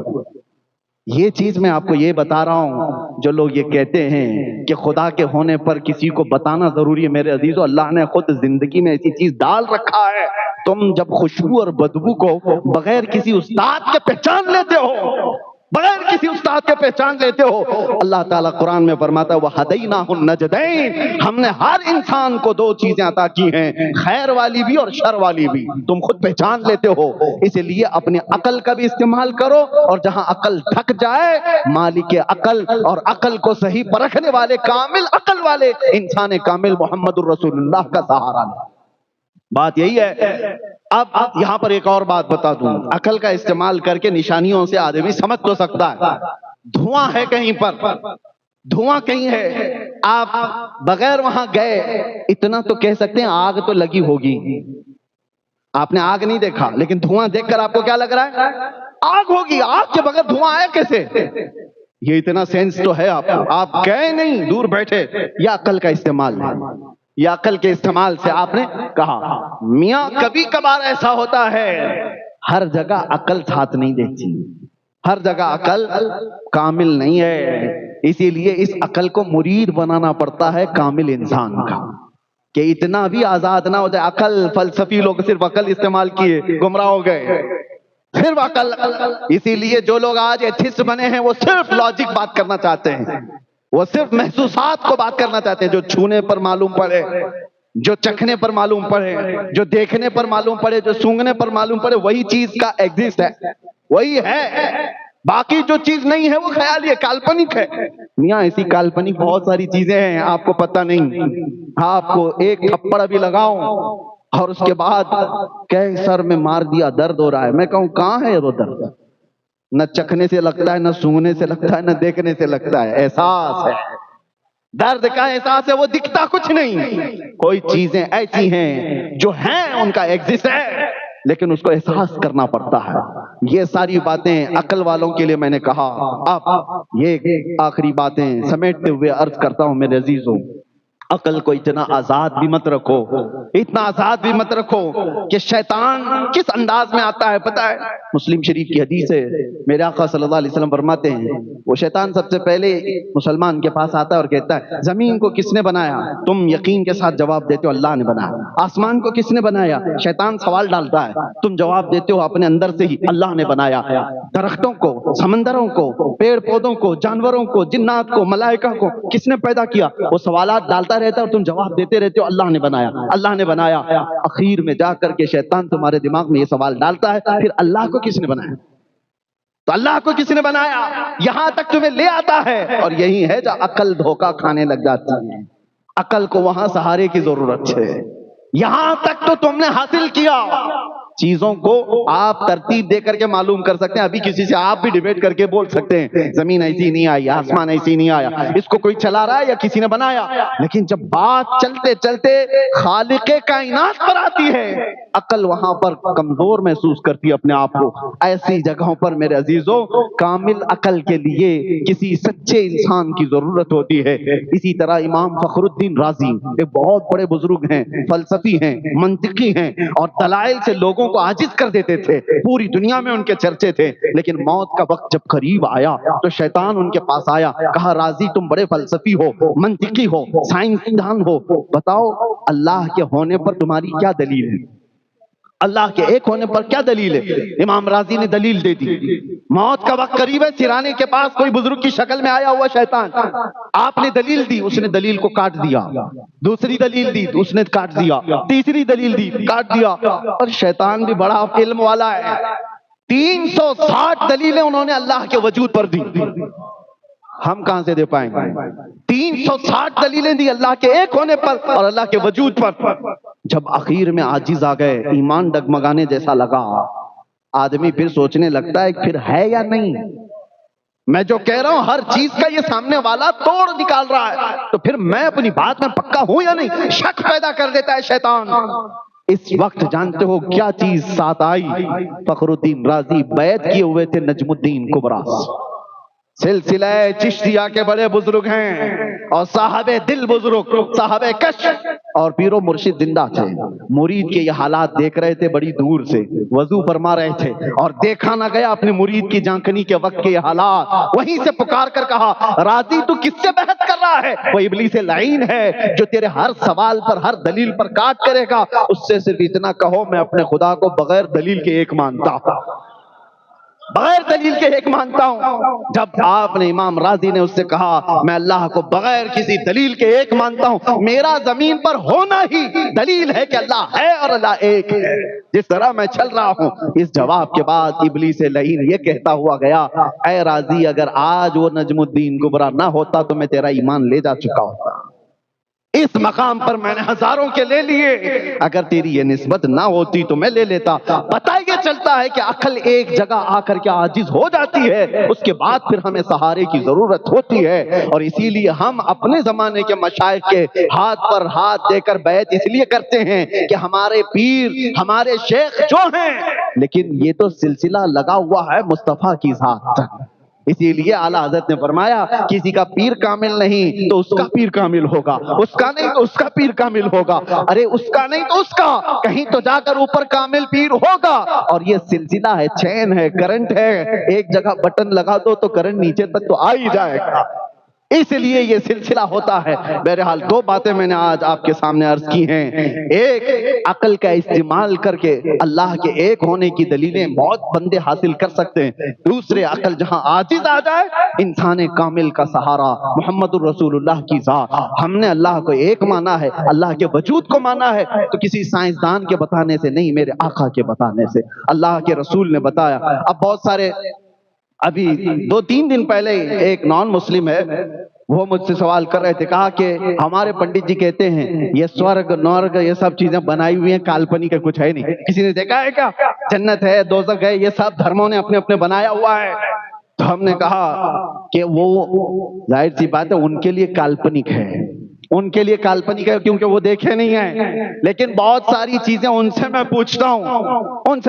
Speaker 1: یہ چیز میں آپ کو یہ بتا رہا ہوں، جو لوگ یہ کہتے ہیں کہ خدا کے ہونے پر کسی کو بتانا ضروری ہے، میرے عزیزو اللہ نے خود زندگی میں ایسی چیز ڈال رکھا ہے. تم جب خوشبو اور بدبو کو بغیر کسی استاد کے پہچان لیتے ہو، بغیر کسی استاد کے پہچان لیتے ہو. اللہ تعالیٰ قرآن میں فرماتا ہے وَهَدَيْنَاهُ النَّجْدَيْنِ، ہم نے ہر انسان کو دو چیزیں عطا کی ہیں، خیر والی بھی اور شر والی بھی. تم خود پہچان لیتے ہو، اس لیے اپنی عقل کا بھی استعمال کرو، اور جہاں عقل تھک جائے مالک عقل اور عقل کو صحیح پرکھنے والے کامل عقل والے انسان کامل محمد الرسول اللہ کا سہارا لو. بات یہی ہے. اب یہاں پر ایک اور بات بتا دوں، عقل کا استعمال کر کے نشانیوں سے آدمی سمجھ تو سکتا ہے. دھواں ہے کہیں پر، دھواں کہیں ہے، آپ بغیر وہاں گئے اتنا تو کہہ سکتے ہیں آگ تو لگی ہوگی. آپ نے آگ نہیں دیکھا لیکن دھواں دیکھ کر آپ کو کیا لگ رہا ہے؟ آگ ہوگی. آگ کے بغیر دھواں آیا کیسے؟ یہ اتنا سینس تو ہے آپ کو. آپ گئے نہیں، دور بیٹھے. یہ عقل کا استعمال ہے. یہ عقل کے استعمال سے آپ نے کہا. میاں کبھی کبھار ایسا ہوتا ہے، ہر جگہ عقل ساتھ نہیں دیتی، ہر جگہ عقل کامل نہیں ہے. اسی لیے اس عقل کو مرید بنانا پڑتا ہے کامل انسان کا، کہ اتنا بھی آزاد نہ ہو جائے. عقل، فلسفی لوگ صرف عقل استعمال کیے گمراہ ہو گئے، صرف عقل. اسی لیے جو لوگ آج ایتھسٹ بنے ہیں وہ صرف لاجک بات کرنا چاہتے ہیں، وہ صرف محسوسات کو بات کرنا چاہتے ہیں. جو چھونے پر معلوم پڑے، جو چکھنے پر معلوم پڑے، جو دیکھنے پر معلوم پڑے، جو سونگنے پر معلوم پڑے، وہی چیز کا ایگزسٹ ہے، وہی ہے. باقی جو چیز نہیں ہے وہ خیالی ہے، کالپنک ہے. میاں ایسی کالپنک بہت ساری چیزیں ہیں آپ کو پتہ نہیں. آپ کو ایک تھپڑ بھی لگاؤں اور اس کے بعد کہ سر میں مار دیا، درد ہو رہا ہے، میں کہوں کہاں ہے وہ درد؟ نہ چکھنے سے لگتا ہے، نہ سونگنے سے لگتا ہے، نہ دیکھنے سے لگتا ہے. احساس ہے، درد کا احساس ہے، وہ دکھتا کچھ نہیں. کوئی چیزیں ایسی ہیں جو ہیں ان کا ایگزسٹ ہے لیکن اس کو احساس کرنا پڑتا ہے. یہ ساری باتیں عقل والوں کے لیے میں نے کہا. اب یہ آخری باتیں سمیٹتے ہوئے عرض کرتا ہوں میرے عزیزوں، عقل کو اتنا آزاد بھی مت رکھو، اتنا آزاد بھی مت رکھو کہ شیطان کس انداز میں آتا ہے پتہ ہے؟ مسلم شریف کی حدیث ہے، میرے آقا صلی اللہ علیہ وسلم فرماتے ہیں وہ شیطان سب سے پہلے مسلمان کے پاس آتا ہے اور کہتا ہے زمین کو کس نے بنایا؟ تم یقین کے ساتھ جواب دیتے ہو اللہ نے بنایا. آسمان کو کس نے بنایا؟ شیطان سوال ڈالتا ہے، تم جواب دیتے ہو اپنے اندر سے ہی اللہ نے بنایا. درختوں کو، سمندروں کو، پیڑ پودوں کو، جانوروں کو، جنات کو، ملائکہ کو کس نے پیدا کیا؟ وہ سوالات ڈالتا رہتا ہے اور تم جواب دیتے رہتے ہو اللہ نے بنایا، اللہ نے بنایا. اخیر میں جا کر کے شیطان تمہارے دماغ میں یہ سوال ڈالتا ہے پھر اللہ کو کس نے بنایا؟ تو اللہ کو کس نے بنایا؟ یہاں تک تمہیں لے آتا ہے. اور یہی ہے جو عقل دھوکہ کھانے لگ جاتی ہے. عقل کو وہاں سہارے کی ضرورت ہے. یہاں تک تو تم نے حاصل کیا. چیزوں کو آپ ترتیب دے کر کے معلوم کر سکتے ہیں. ابھی کسی سے آپ بھی ڈیبیٹ کر کے بول سکتے ہیں زمین ایسی نہیں آئی، آسمان ایسی نہیں آیا، اس کو کوئی چلا رہا ہے یا کسی نے بنایا. لیکن جب بات چلتے چلتے خالق کائنات پر آتی ہے عقل وہاں پر کمزور محسوس کرتی ہے اپنے آپ کو. ایسی جگہوں پر میرے عزیزوں کامل عقل کے لیے کسی سچے انسان کی ضرورت ہوتی ہے. اسی طرح امام فخر الدین رازی ایک بہت بڑے بزرگ ہیں، فلسفی ہیں، منطقی ہیں، اور دلائل سے لوگوں کو عاجز کر دیتے تھے. پوری دنیا میں ان کے چرچے تھے. لیکن موت کا وقت جب قریب آیا تو شیطان ان کے پاس آیا، کہا رازی تم بڑے فلسفی ہو، منطقی ہو، سائنسدان ہو، بتاؤ اللہ کے ہونے پر تمہاری کیا دلیل ہے؟ اللہ کے ایک ہونے پر کیا دلیل ہے؟ امام رازی نے دلیل دے دی. موت کا وقت قریب ہے، سرانے کے پاس کوئی بزرگ کی شکل میں آیا ہوا شیطان. آپ نے دلیل دی، اس نے دلیل کو کاٹ دیا. دوسری دلیل دی، اس نے کاٹ دیا. تیسری دلیل دی، کاٹ دیا. اور شیطان بھی بڑا علم والا ہے، 360 دلیلیں انہوں نے اللہ کے وجود پر دی. ہم کہاں سے دے پائیں گے؟ 360 دلیلیں دی اللہ کے ایک ہونے پر اور اللہ کے وجود پر. جب اخیر میں عاجز آ گئے، ایمان ڈگمگانے جیسا لگا، آدمی پھر سوچنے لگتا ہے پھر ہے یا نہیں. میں جو کہہ رہا ہوں ہر چیز کا یہ سامنے والا توڑ نکال رہا ہے، تو پھر میں اپنی بات میں پکا ہوں یا نہیں؟ شک پیدا کر دیتا ہے شیطان. اس وقت جانتے ہو کیا چیز ساتھ آئی؟ فخر الدین رازی بیعت کیے ہوئے تھے نجم الدین کبریٰ. سلسلہ چشتیہ کے بڑے بزرگ ہیں اور صاحب دل بزرگ، صاحب کشف اور پیر و مرشد زندہ تھے. مرید کے یہ حالات دیکھ رہے تھے بڑی دور سے، وضو فرما رہے تھے اور دیکھا نہ گیا اپنے مرید کی جانکنی کے وقت کے یہ حالات. وہیں سے پکار کر کہا راضی تو کس سے بحث کر رہا ہے؟ وہ ابلیس لعین ہے جو تیرے ہر سوال پر، ہر دلیل پر کاٹ کرے گا. اس سے صرف اتنا کہو میں اپنے خدا کو بغیر دلیل کے ایک مانتا ہوں. بغیر دلیل کے ایک مانتا ہوں۔ جب آپ نے امام راضی نے اس سے کہا میں اللہ کو بغیر کسی دلیل کے ایک مانتا ہوں، میرا زمین پر ہونا ہی دلیل ہے کہ اللہ ہے اور اللہ ایک ہے، جس طرح میں چل رہا ہوں۔ اس جواب کے بعد ابلیس لعین یہ کہتا ہوا گیا، اے راضی اگر آج وہ نجم الدین کبریٰ نہ ہوتا تو میں تیرا ایمان لے جا چکا ہوتا۔ اس مقام پر میں نے ہزاروں کے لے لیے، اگر تیری یہ نسبت نہ ہوتی تو میں لے لیتا۔ پتہ یہ چلتا ہے کہ عقل ایک جگہ آ کر کے عاجز ہو جاتی ہے، اس کے بعد پھر ہمیں سہارے کی ضرورت ہوتی ہے، اور اسی لیے ہم اپنے زمانے کے مشائخ کے ہاتھ پر ہاتھ دے کر بیعت اس لیے کرتے ہیں کہ ہمارے پیر ہمارے شیخ جو ہیں، لیکن یہ تو سلسلہ لگا ہوا ہے مصطفیٰ کی ذات تک۔ اسی لیے اعلیٰ حضرت نے فرمایا کسی کا پیر کامل نہیں تو اس کا پیر کامل ہوگا، اس کا نہیں تو اس کا پیر کامل ہوگا، ارے اس کا نہیں تو اس کا، کہیں تو جا کر اوپر کامل پیر ہوگا۔ اور یہ سلسلہ ہے، چین ہے، کرنٹ ہے، ایک جگہ بٹن لگا دو تو کرنٹ نیچے تک تو آ ہی جائے گا، اس لیے یہ سلسلہ ہوتا ہے۔ بہرحال دو باتیں میں نے آج آپ کے سامنے عرض کی ہیں، ایک عقل کا استعمال کر کے اللہ کے ایک ہونے کی دلیلیں بہت بندے حاصل کر سکتے ہیں، دوسرے عقل جہاں عاجز آ جائے انسان کامل کا سہارا محمد الرسول اللہ کی ذات۔ ہم نے اللہ کو ایک مانا ہے، اللہ کے وجود کو مانا ہے تو کسی سائنسدان کے بتانے سے نہیں، میرے آقا کے بتانے سے، اللہ کے رسول نے بتایا۔ اب بہت سارے ابھی 2-3 دن پہلے ایک نان مسلم ہے، وہ مجھ سے سوال کر رہے تھے، کہا کہ ہمارے پنڈت جی کہتے ہیں یہ سورگ نورگ یہ سب چیزیں بنائی ہوئی ہیں، کالپنک ہے، کچھ ہے نہیں، کسی نے دیکھا ہے کیا؟ جنت ہے دوزخ ہے یہ سب دھرموں نے اپنے اپنے بنایا ہوا ہے۔ تو ہم نے کہا کہ وہ ظاہر سی بات ہے ان کے لیے کالپنک ہے، ان کے لیے کالپنک ہے کیونکہ وہ دیکھے نہیں ہیں، لیکن بہت ساری چیزیں ان سے میں پوچھتا ہوں، ان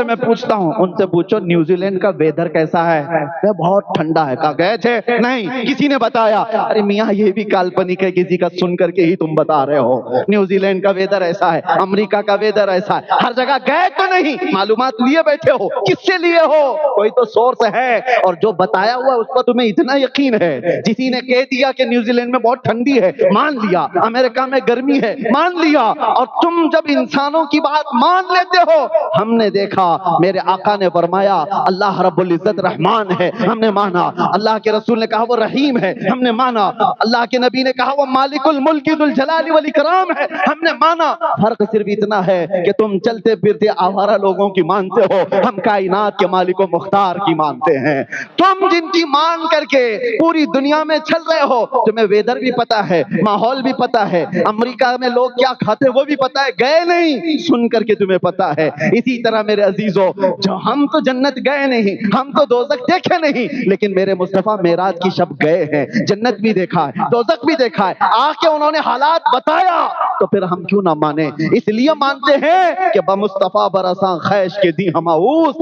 Speaker 1: سے پوچھو نیوزی لینڈ کا ویدر کیسا ہے؟ بہت ٹھنڈا ہے۔ کہا گئے تھے؟ نہیں، کسی نے بتایا۔ ارے میاں یہ بھی کالپنک ہے، کسی کا سن کر کے ہی تم بتا رہے ہو، نیوزی لینڈ کا ویدر ایسا ہے، امریکہ کا ویدر ایسا ہے، ہر جگہ گئے تو نہیں، معلومات لیے بیٹھے ہو، کس سے لیے ہو؟ کوئی تو سورس ہے، اور جو بتایا ہوا اس پر تمہیں اتنا یقین ہے۔ کسی نے کہہ دیا کہ نیوزی لینڈ میں بہت ٹھنڈی ہے، مان لیا، امریکہ میں گرمی ہے، مان لیا، اور تم جب انسانوں کی بات مان لیتے ہو، ہم نے دیکھا میرے آقا نے فرمایا اللہ رب العزت رحمان ہے، ہم نے مانا، اللہ کے رسول نے کہا وہ رحیم ہے، ہم نے مانا، اللہ کے نبی نے کہا وہ مالک الملک ذو الجلال والاکرام ہے، ہم نے مانا۔ فرق صرف اتنا ہے کہ تم چلتے پھرتے آوارہ لوگوں کی مانتے ہو، ہم کائنات کے مالک و مختار کی مانتے ہیں۔ تم جن کی مان کر کے پوری دنیا میں چل رہے ہو، تمہیں ویدر بھی پتا ہے، ماحول بھی پتا ہے، امریکہ میں لوگ کیا کھاتے وہ بھی پتا ہے، گئے نہیں، سن کر کے تمہیں پتا ہے۔ اسی طرح میرے عزیزو، جو ہم تو جنت گئے نہیں، ہم تو دوزخ دیکھے نہیں، لیکن میرے مصطفیٰ معراج کی شب گئے ہیں، جنت بھی دیکھا ہے، دوزخ بھی دیکھا ہے، آ کے انہوں نے حالات بتایا، تو پھر ہم کیوں نہ مانیں؟ اس لیے مانتے ہیں کہ بمصطفیٰ برساں خیش کے دی ہماؤس۔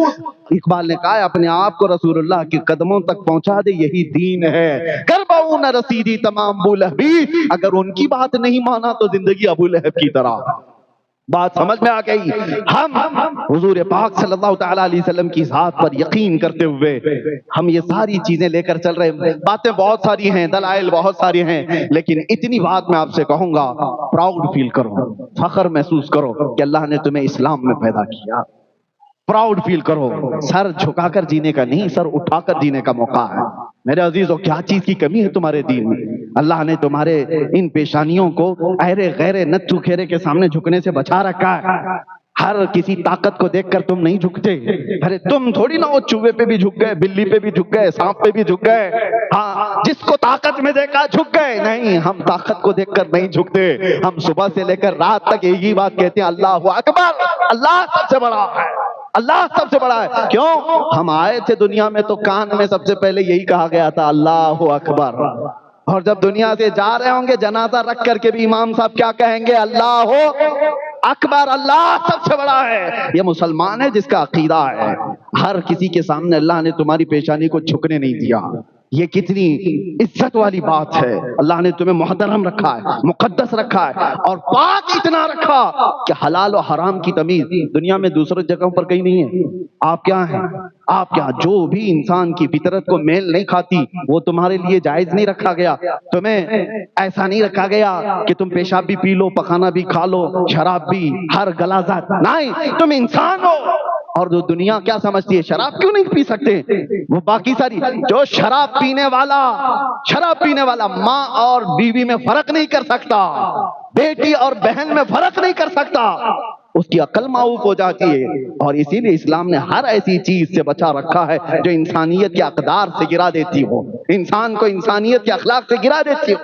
Speaker 1: اقبال نے کہا اپنے آپ کو رسول اللہ کے قدموں تک پہنچا دے، یہی دین ہے۔ کربہو نہ رسیدی تمام ابو لہبی، اگر ان کی بات نہیں مانا تو زندگی ابو لہب کی طرح۔ بات سمجھ میں آ گئی؟ ہم حضور پاک صلی اللہ تعالیٰ علیہ وسلم کی ذات پر یقین کرتے ہوئے ہم یہ ساری چیزیں لے کر چل رہے ہیں۔ باتیں بہت ساری ہیں، دلائل بہت ساری ہیں، لیکن اتنی بات میں آپ سے کہوں گا، پراؤڈ فیل کرو، فخر محسوس کرو کہ اللہ نے تمہیں اسلام میں پیدا کیا۔ پراؤڈ فیل کرو، سر جھکا کر جینے کا نہیں، سر اٹھا کر جینے کا موقع ہے۔ میرے عزیزو، کیا چیز کی کمی ہے تمہارے دین میں؟ اللہ نے تمہارے ان پیشانیوں کو ایرے غیرے نتھو کھیرے کے سامنے جھکنے سے بچا رکھا ہے۔ ہر کسی طاقت کو دیکھ کر تم نہیں جھکتے، ارے تم تھوڑی نہ ہو چوہے پہ بھی جھک گئے، بلی پہ بھی جھک گئے، سانپ پہ بھی جھک گئے، ہاں جس کو طاقت میں دیکھا جھک گئے۔ نہیں، ہم طاقت کو دیکھ کر نہیں جھکتے، ہم صبح سے لے کر رات تک یہی بات کہتے ہیں، اللہ اکبر، اللہ سب سے بڑا ہے، اللہ سب سے بڑا ہے۔ کیوں؟ ہم آئے تھے دنیا میں تو کان میں سب سے پہلے یہی کہا گیا تھا، اللہ اکبر، اور جب دنیا سے جا رہے ہوں گے جنازہ رکھ کر کے بھی امام صاحب کیا کہیں گے؟ اللہ اکبر، اللہ سب سے بڑا ہے۔ یہ مسلمان ہے جس کا عقیدہ ہے۔ ہر کسی کے سامنے اللہ نے تمہاری پیشانی کو جھکنے نہیں دیا۔ یہ کتنی عزت والی بات ہے، اللہ نے تمہیں محترم رکھا ہے، مقدس رکھا ہے، اور پاک اتنا رکھا کہ حلال و حرام کی تمیز دنیا میں دوسرے جگہوں پر کہیں نہیں ہے۔ آپ کیا ہیں؟ آپ کیا؟ جو بھی انسان کی فطرت کو میل نہیں کھاتی وہ تمہارے لیے جائز نہیں رکھا گیا۔ تمہیں ایسا نہیں رکھا گیا کہ تم پیشاب بھی پی لو، پخانہ بھی کھا لو، شراب بھی، ہر غلاظت، نہیں، تم انسان ہو، اور جو دنیا کیا سمجھتی ہے، شراب کیوں نہیں پی سکتے، وہ باقی ساری جو شراب پینے والا ماں اور بیوی میں فرق نہیں کر سکتا، بیٹی اور بہن میں فرق نہیں کر سکتا، اس کی عقل معوف ہو جاتی ہے۔ اور اسی لیے اسلام نے ہر ایسی چیز سے بچا رکھا ہے جو انسانیت کے اقدار سے گرا دیتی ہو، انسان کو انسانیت کے اخلاق سے گرا دیتی ہو۔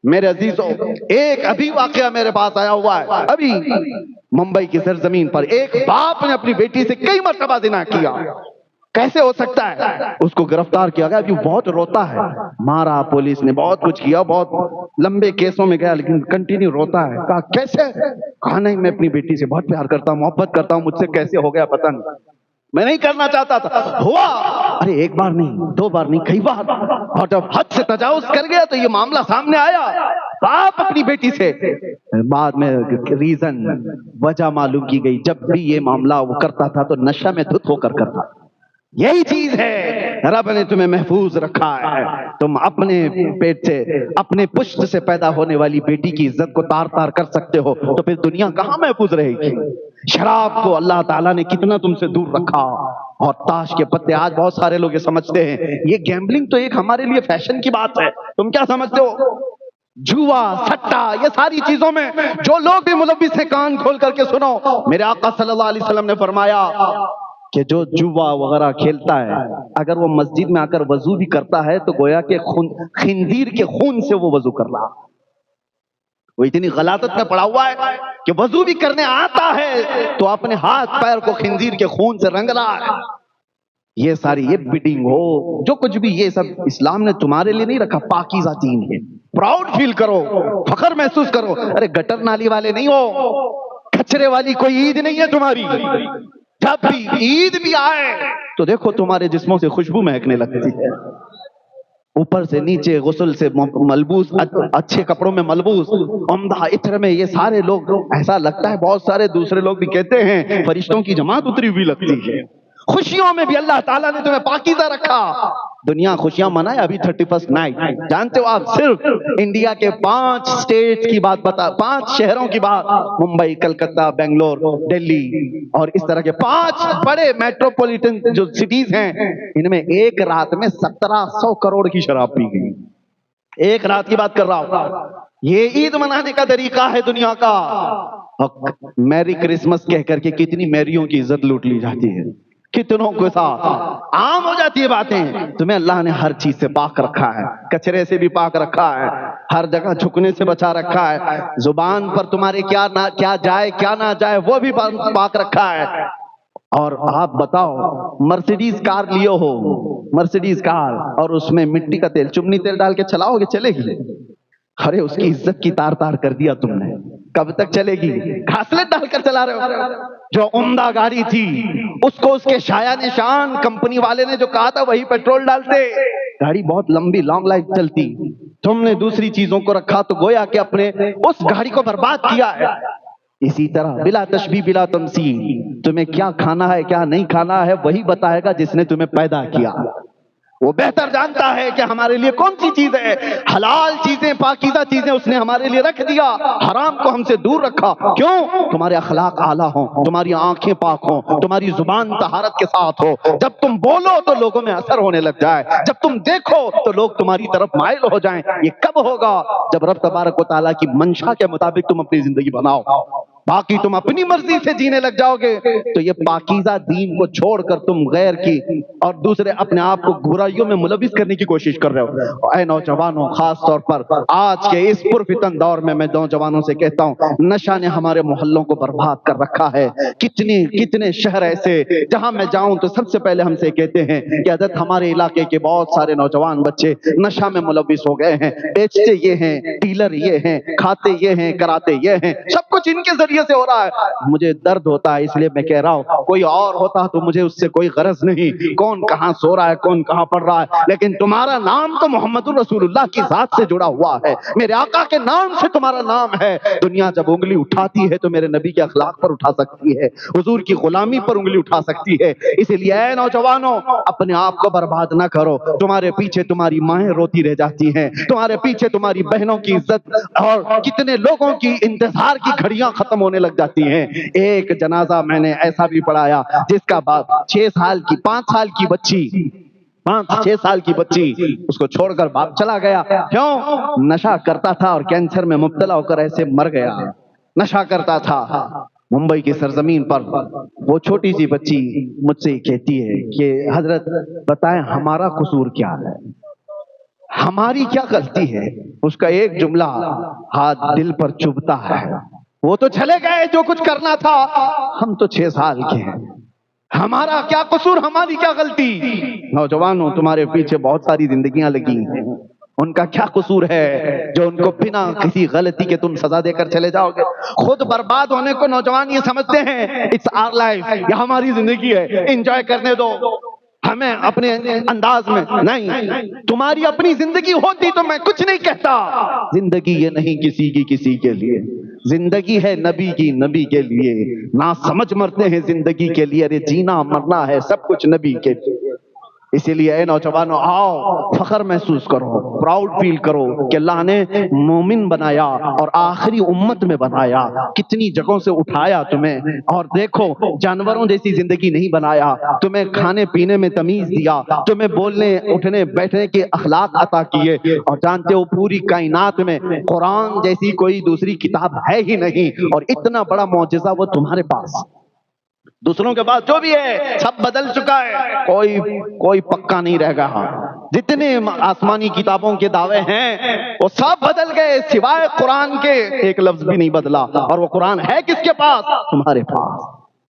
Speaker 1: میرے عزیزوں، ایک ابھی واقعہ میرے پاس آیا ہوا ہے، ابھی ممبئی کی سرزمین پر ایک باپ نے اپنی بیٹی سے کئی مرتبہ زنا کیا۔ کیسے ہو سکتا ہے؟ اس کو گرفتار کیا گیا، ابھی بہت روتا ہے، مارا پولیس نے، بہت کچھ کیا، بہت لمبے کیسوں میں گیا، لیکن کنٹینیو روتا ہے۔ کہا کیسے؟ کہا نہیں، میں اپنی بیٹی سے بہت پیار کرتا ہوں، محبت کرتا ہوں، مجھ سے کیسے ہو گیا پتہ نہیں، میں نہیں کرنا چاہتا تھا، ہوا۔ ارے ایک بار نہیں، دو بار نہیں، کئی بار، اور جب حد سے تجاوز کر گیا تو یہ معاملہ سامنے آیا۔ باپ اپنی بیٹی سے، بعد میں ریزن، وجہ معلوم کی گئی، جب بھی یہ معاملہ وہ کرتا تھا تو نشہ میں دھت ہو کر کرتا۔ یہی چیز ہے، رب نے تمہیں محفوظ رکھا ہے، تم اپنے پیٹ سے، اپنے پشت سے پیدا ہونے والی بیٹی کی عزت کو تار تار کر سکتے ہو، تو پھر دنیا کہاں محفوظ رہے گی؟ شراب کو اللہ تعالیٰ نے کتنا تم سے دور رکھا، اور تاش کے پتے، آج بہت سارے لوگ یہ سمجھتے ہیں یہ گیمبلنگ تو ایک ہمارے لیے فیشن کی بات ہے، تم کیا سمجھتے ہو؟ جوا، سٹا، یہ ساری چیزوں میں جو لوگ بھی ملوث ہیں، کان کھول کر کے سنو، میرے آقا صلی اللہ علیہ وسلم نے فرمایا کہ جو جوا وغیرہ کھیلتا ہے، اگر وہ مسجد میں آ کر وضو بھی کرتا ہے تو گویا کہ خنزیر کے خون سے وہ وضو کر رہا، وہ اتنی غلاظت میں پڑا ہوا ہے کہ وضو بھی کرنے آتا ہے تو اپنے ہاتھ پیر کو خنزیر کے خون سے رنگ رہا ہے۔ یہ ساری، یہ بیڈنگ ہو، جو کچھ بھی، یہ سب اسلام نے تمہارے لیے نہیں رکھا، پاکیزہ دین ہے، پراؤڈ فیل کرو، فخر محسوس کرو۔ ارے گٹر نالی والے نہیں ہو، کچرے والی کوئی عید نہیں ہے تمہاری، جب بھی عید بھی آئے تو دیکھو تمہارے جسموں سے خوشبو مہکنے لگتی ہے، اوپر سے نیچے غسل سے ملبوس، اچھے کپڑوں میں ملبوس، عمدہ عطر میں، یہ سارے لوگ، ایسا لگتا ہے بہت سارے دوسرے لوگ بھی کہتے ہیں فرشتوں کی جماعت اتری ہوئی لگتی ہے۔ خوشیوں میں بھی اللہ تعالیٰ نے تمہیں پاکیزہ رکھا۔ دنیا خوشیاں منائے، ابھی 31 نائٹ، جانتے ہو آپ صرف انڈیا کے 5 اسٹیٹ کی بات بتا، 5 شہروں کی بات، ممبئی، کلکتہ، بنگلور، دلی، اور اس طرح کے 5 بڑے میٹروپولیٹن جو سٹیز ہیں، ان میں ایک رات میں 1700 کروڑ کی شراب پی گئی، ایک رات کی بات کر رہا ہوں۔ یہ عید منانے کا طریقہ ہے دنیا کا۔ میری کرسمس کہہ کر کے کتنی میریوں کی عزت لوٹ لی جاتی ہے، کتنوں کے ساتھ عام ہو جاتی ہے باتیں۔ تمہیں اللہ نے ہر چیز سے پاک رکھا ہے، کچرے سے بھی پاک رکھا ہے، ہر جگہ جھکنے سے بچا رکھا ہے، زبان پر تمہارے کیا جائے کیا نہ جائے وہ بھی پاک رکھا ہے۔ اور آپ بتاؤ، مرسیڈیز کار لیو ہو، مرسیڈیز کار، اور اس میں مٹی کا تیل، چمنی تیل ڈال کے چلاؤ گے، چلے گی؟ ارے اس کی عزت کی تار تار کر دیا تم نے، کب تک چلے گی؟ گھاسلٹ ڈال کر چلا رہے ہو۔ جو عمدہ گاڑی تھی اس کو اس کے شایع نشان کمپنی والے نے جو کہا تھا وہی پیٹرول ڈالتے، گاڑی بہت لمبی لانگ لائف چلتی، تم نے دوسری چیزوں کو رکھا تو گویا کہ اپنے اس گاڑی کو برباد کیا ہے۔ اسی طرح بلا تشبیہ بلا تمثیل، تمہیں کیا کھانا ہے کیا نہیں کھانا ہے وہی بتائے گا جس نے تمہیں پیدا کیا، وہ بہتر جانتا ہے کہ ہمارے لیے کون سی چیز ہے، حلال چیزیں، پاکیزہ چیزیں اس نے ہمارے لیے رکھ دیا، حرام کو ہم سے دور رکھا۔ کیوں؟ تمہارے اخلاق اعلیٰ ہوں، تمہاری آنکھیں پاک ہوں، تمہاری زبان طہارت کے ساتھ ہو، جب تم بولو تو لوگوں میں اثر ہونے لگ جائے، جب تم دیکھو تو لوگ تمہاری طرف مائل ہو جائیں۔ یہ کب ہوگا؟ جب رب تبارک و تعالیٰ کی منشا کے مطابق تم اپنی زندگی بناؤ، باقی تم اپنی مرضی سے جینے لگ جاؤ گے تو یہ پاکیزہ دین کو چھوڑ کر تم غیر کی اور دوسرے اپنے آپ کو برائیوں میں ملوث کرنے کی کوشش کر رہے ہو۔ اے نوجوانوں، خاص طور پر آج کے اس پرفتن دور میں نوجوانوں سے کہتا ہوں، نشہ نے ہمارے محلوں کو برباد کر رکھا ہے۔ کتنے شہر ایسے جہاں میں جاؤں تو سب سے پہلے ہم سے کہتے ہیں کہ حضرت ہمارے علاقے کے بہت سارے نوجوان بچے نشہ میں ملوث ہو گئے ہیں، بیچتے یہ ہیں، ڈیلر یہ ہیں، کھاتے یہ ہیں، کراتے یہ ہیں، سب کچھ ان کے ذریعے سے ہو رہا ہے۔ مجھے درد ہوتا ہے، اس لیے میں کہہ رہا ہوں کوئی اور ہوتا تو مجھے اس سے کوئی غرض نہیں، کون کہاں سو رہا ہے، کون کہاں پڑھ رہا ہے، لیکن تمہارا نام تو محمد الرسول اللہ کی ذات سے جڑا ہوا ہے، میرے آقا کے نام سے تمہارا نام ہے۔ دنیا جب انگلی اٹھاتی ہے تو میرے نبی کے اخلاق پر اٹھا سکتی ہے، حضور کی غلامی پر انگلی اٹھا سکتی ہے۔ اسی لیے اے نوجوانوں، اپنے آپ کو برباد نہ کرو، تمہارے پیچھے تمہاری مائیں روتی رہ جاتی ہیں، تمہارے پیچھے تمہاری بہنوں کی عزت اور کتنے لوگوں کی انتظار کی گھڑیاں ختم ہو ہونے لگ جاتی ہیں۔ ایک جنازہ میں نے ایسا بھی پڑھایا جس کا باپ 5 سال کی بچی 5-6 سال کی بچی اس کو چھوڑ کر باپ چلا گیا، کیوں؟ نشہ کرتا تھا اور کینسر میں مبتلا ہو کر ایسے مر گیا، نشہ کرتا تھا۔ ممبئی کی سرزمین پر وہ چھوٹی سی بچی مجھ سے کہتی ہے کہ حضرت بتائیں ہمارا قصور کیا ہے، ہماری کیا غلطی ہے؟ اس کا ایک جملہ ہاتھ دل پر چبھتا ہے، وہ تو چلے گئے جو کچھ کرنا تھا، ہم تو 6 سال کے ہیں، ہمارا کیا قصور، ہماری کیا غلطی؟ نوجوانوں تمہارے پیچھے بہت ساری زندگیاں لگی ہیں، ان کا کیا قصور ہے جو ان کو بنا کسی غلطی کے تم سزا دے کر چلے جاؤ گے؟ خود برباد ہونے کو نوجوان یہ سمجھتے ہیں اٹس آور لائف، یہ ہماری زندگی ہے، انجوائے کرنے دو ہمیں اپنے انداز میں۔ نہیں، تمہاری اپنی زندگی ہوتی تو میں کچھ نہیں کہتا۔ زندگی یہ نہیں کسی کے لیے، زندگی ہے نبی کی، نبی کے لیے۔ نہ سمجھ مرتے ہیں زندگی کے لیے، ارے جینا مرنا ہے سب کچھ نبی کے لیے۔ اسی لیے اے نوجوانوں آؤ فخر محسوس کرو، پراؤڈ فیل کرو کہ اللہ نے مومن بنایا اور آخری امت میں بنایا، کتنی جگہوں سے اٹھایا تمہیں، اور دیکھو جانوروں جیسی زندگی نہیں بنایا، تمہیں کھانے پینے میں تمیز دیا، تمہیں بولنے اٹھنے بیٹھنے کے اخلاق عطا کیے، اور جانتے ہو پوری کائنات میں قرآن جیسی کوئی دوسری کتاب ہے ہی نہیں، اور اتنا بڑا معجزہ وہ تمہارے پاس۔ دوسروں کے بعد جو بھی ہے سب بدل چکا ہے، کوئی پکا نہیں رہ گیا۔ جتنے آسمانی کتابوں کے دعوے ہیں وہ سب بدل گئے، سوائے قرآن کے ایک لفظ بھی نہیں بدلا، اور وہ قرآن ہے کس کے پاس؟ تمہارے پاس۔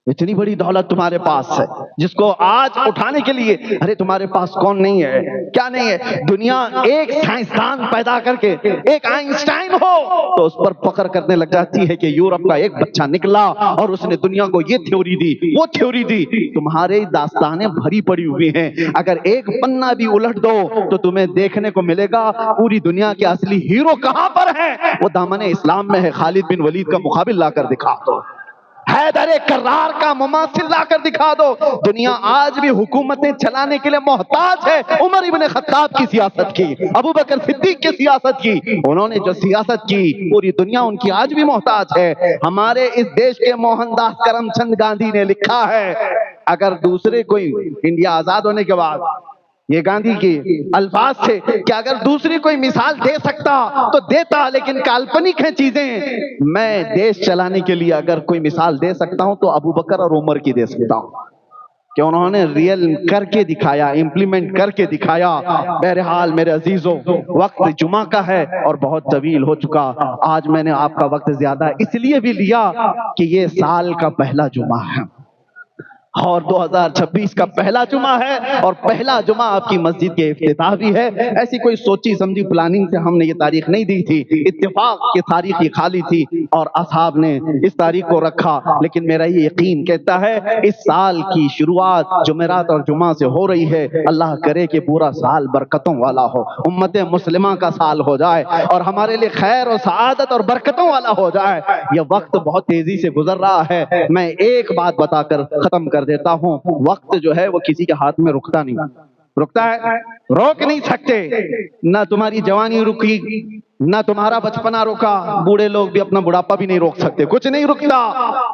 Speaker 1: اتنی بڑی دولت تمہارے پاس ہے جس کو آج اٹھانے کے لیے، ارے تمہارے پاس کون نہیں ہے، کیا نہیں ہے؟ دنیا ایک سائنسدان پیدا کر کے ایک آئنسٹائن ہو تو اس پر فخر کرنے لگ جاتی ہے کہ یورپ کا ایک بچہ نکلا اور اس نے دنیا کو یہ تھیوری دی وہ تھیوری دی۔ تمہارے داستانیں بھری پڑی ہوئی ہیں، اگر ایک پنہ بھی الٹ دو تو تمہیں دیکھنے کو ملے گا پوری دنیا کے اصلی ہیرو کہاں پر ہیں، وہ دامن اسلام میں ہے۔ خالد بن ولید کا مقابل لا کر دکھا دو، حیدر کرار کا مماثل لا کر دکھا دو۔ دنیا آج بھی حکومتیں چلانے کے لیے محتاج ہے عمر ابن خطاب کی سیاست کی، ابو بکر صدیق کی سیاست کی۔ انہوں نے جو سیاست کی پوری دنیا ان کی آج بھی محتاج ہے۔ ہمارے اس دیش کے موہن داس کرم چند گاندھی نے لکھا ہے، اگر دوسرے کوئی، انڈیا آزاد ہونے کے بعد یہ گاندھی کے الفاظ تھے کہ اگر دوسری کوئی مثال دے سکتا تو دیتا، لیکن کالپنک ہیں چیزیں، میں دیش چلانے کے لیے اگر کوئی مثال دے سکتا ہوں تو ابو بکر اور عمر کی دے سکتا ہوں، کہ انہوں نے ریئل کر کے دکھایا، امپلیمنٹ کر کے دکھایا۔ بہرحال میرے عزیزوں وقت جمعہ کا ہے اور بہت طویل ہو چکا، آج میں نے آپ کا وقت زیادہ اس لیے بھی لیا کہ یہ سال کا پہلا جمعہ ہے اور 2026 کا پہلا جمعہ ہے، اور پہلا جمعہ آپ کی مسجد کے افتتاح بھی ہے۔ ایسی کوئی سوچی سمجھی پلاننگ سے ہم نے یہ تاریخ نہیں دی تھی، اتفاق کی تاریخ یہ خالی تھی اور اصحاب نے اس تاریخ کو رکھا، لیکن میرا یہ یقین کہتا ہے اس سال کی شروعات جمعرات اور جمعہ سے ہو رہی ہے۔ اللہ کرے کہ پورا سال برکتوں والا ہو، امت مسلمہ کا سال ہو جائے اور ہمارے لیے خیر و سعادت اور برکتوں والا ہو جائے۔ یہ وقت بہت تیزی سے گزر رہا ہے، میں ایک بات بتا کر ختم کر دیتا ہوں، وقت جو ہے وہ کسی کے ہاتھ میں رکتا نہیں، رکتا ہے؟ روک نہیں سکتے، نہ تمہاری جوانی رکی، نہ تمہارا بچپنا روکا، بوڑھے لوگ بھی اپنا بڑھاپا بھی نہیں روک سکتے، کچھ نہیں رکتا،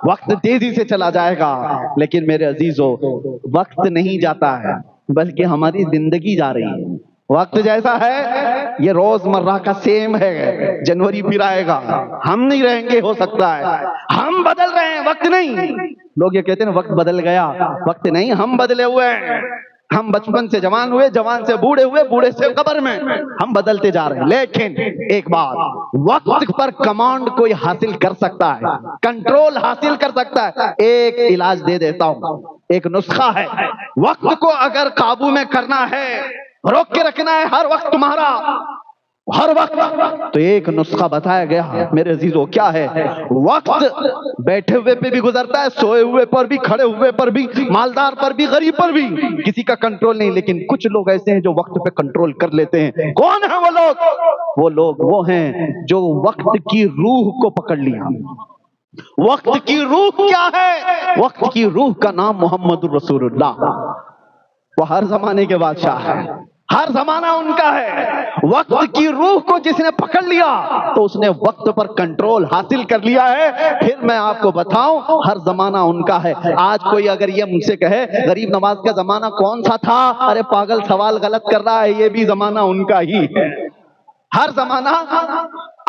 Speaker 1: وقت تیزی سے چلا جائے گا۔ لیکن میرے عزیزو وقت نہیں جاتا ہے بلکہ ہماری زندگی جا رہی ہے۔ وقت جیسا ہے یہ روز مرہ کا سیم ہے، جنوری پھر آئے گا، ہم نہیں رہیں گے، ہو سکتا ہے ہم بدل رہے ہیں، وقت نہیں۔ لوگ یہ کہتے ہیں وقت بدل گیا، وقت نہیں، ہم بدلے ہوئے ہیں۔ ہم بچپن سے جوان ہوئے، جوان سے بوڑھے ہوئے، بوڑھے سے قبر میں، ہم بدلتے جا رہے ہیں۔ لیکن ایک بات، وقت پر کمانڈ کوئی حاصل کر سکتا ہے، کنٹرول حاصل کر سکتا ہے۔ ایک علاج دے دیتا ہوں، ایک نسخہ ہے، وقت کو اگر قابو میں کرنا ہے، روک کے رکھنا ہے ہر وقت تمہارا، ہر وقت، تو ایک نسخہ بتایا گیا میرے عزیزو، کیا ہے؟ وقت بیٹھے ہوئے پہ بھی گزرتا ہے، سوئے ہوئے پر بھی، کھڑے ہوئے پر بھی، مالدار پر بھی، غریب پر بھی، کسی کا کنٹرول نہیں۔ لیکن کچھ لوگ ایسے ہیں جو وقت پہ کنٹرول کر لیتے ہیں۔ کون ہیں وہ لوگ؟ وہ لوگ وہ ہیں جو وقت کی روح کو پکڑ لیا۔ وقت کی روح کیا ہے؟ وقت کی روح کا نام محمد الرسول اللہ، وہ ہر زمانے کے بادشاہ ہے، ہر زمانہ ان کا ہے. وقت کی روح کو جس نے پکڑ لیا تو اس نے وقت پر کنٹرول حاصل کر لیا ہے. پھر میں آپ کو بتاؤں ہر زمانہ ان کا ہے. آج کوئی اگر یہ مجھ سے کہے غریب نواز کا زمانہ کون سا تھا، ارے پاگل سوال غلط کر رہا ہے، یہ بھی زمانہ ان کا ہی ہے. ہر زمانہ.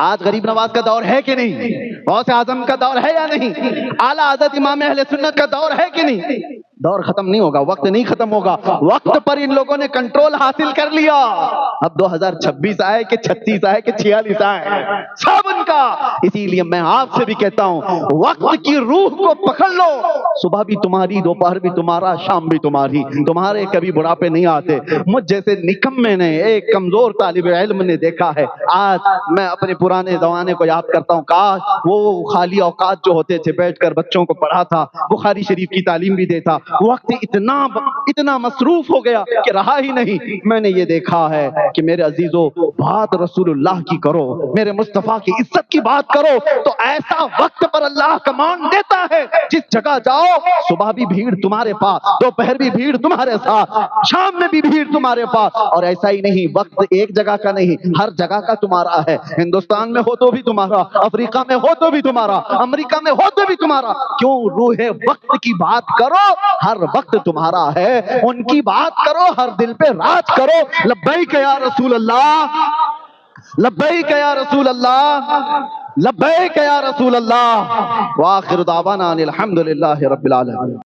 Speaker 1: آج غریب نواز کا دور ہے کہ نہیں؟ غوث اعظم کا دور ہے یا نہیں؟ اعلیٰ حضرت امام اہل سنت کا دور ہے کہ نہیں؟ دور ختم نہیں ہوگا، وقت نہیں ختم ہوگا. وقت پر ان لوگوں نے کنٹرول حاصل کر لیا. اب 2026 آئے کہ 36 آئے کہ 46 آئے، سب ان کا. اسی لیے میں آپ سے بھی کہتا ہوں وقت کی روح کو پکڑ لو. صبح بھی تمہاری، دوپہر بھی تمہارا، شام بھی تمہاری. تمہارے کبھی بڑھاپے نہیں آتے. مجھ جیسے نکمے نے، ایک کمزور طالب علم نے دیکھا ہے. آج میں اپنے پرانے زمانے کو یاد کرتا ہوں، کاش وہ خالی اوقات جو ہوتے تھے بیٹھ کر بچوں کو پڑھا تھا، بخاری شریف کی تعلیم بھی دیتا. وقت اتنا مصروف ہو گیا کہ رہا ہی نہیں. میں نے یہ دیکھا ہے کہ میرے عزیزو بات رسول اللہ کی کرو، میرے مصطفیٰ کی عزت کی بات کرو تو ایسا وقت پر اللہ کمان دیتا ہے. جس جگہ جاؤ صبح بھی بھیڑ تمہارے پاس، دوپہر بھی بھیڑ تمہارے ساتھ، شام میں بھی بھیڑ تمہارے پاس. اور ایسا ہی نہیں، وقت ایک جگہ کا نہیں، ہر جگہ کا تمہارا ہے. ہندوستان میں ہو تو بھی تمہارا، افریقہ میں ہو تو بھی تمہارا، امریکہ میں ہو تو بھی تمہارا. کیوں؟ روح وقت کی بات کرو، ہر وقت تمہارا ہے. ان کی بات کرو، ہر دل پہ راج کرو. لبیک یا رسول اللہ، لبیک یا رسول اللہ، لبیک یا رسول اللہ. وآخر دعوانا ان الحمد للہ رب العالمین.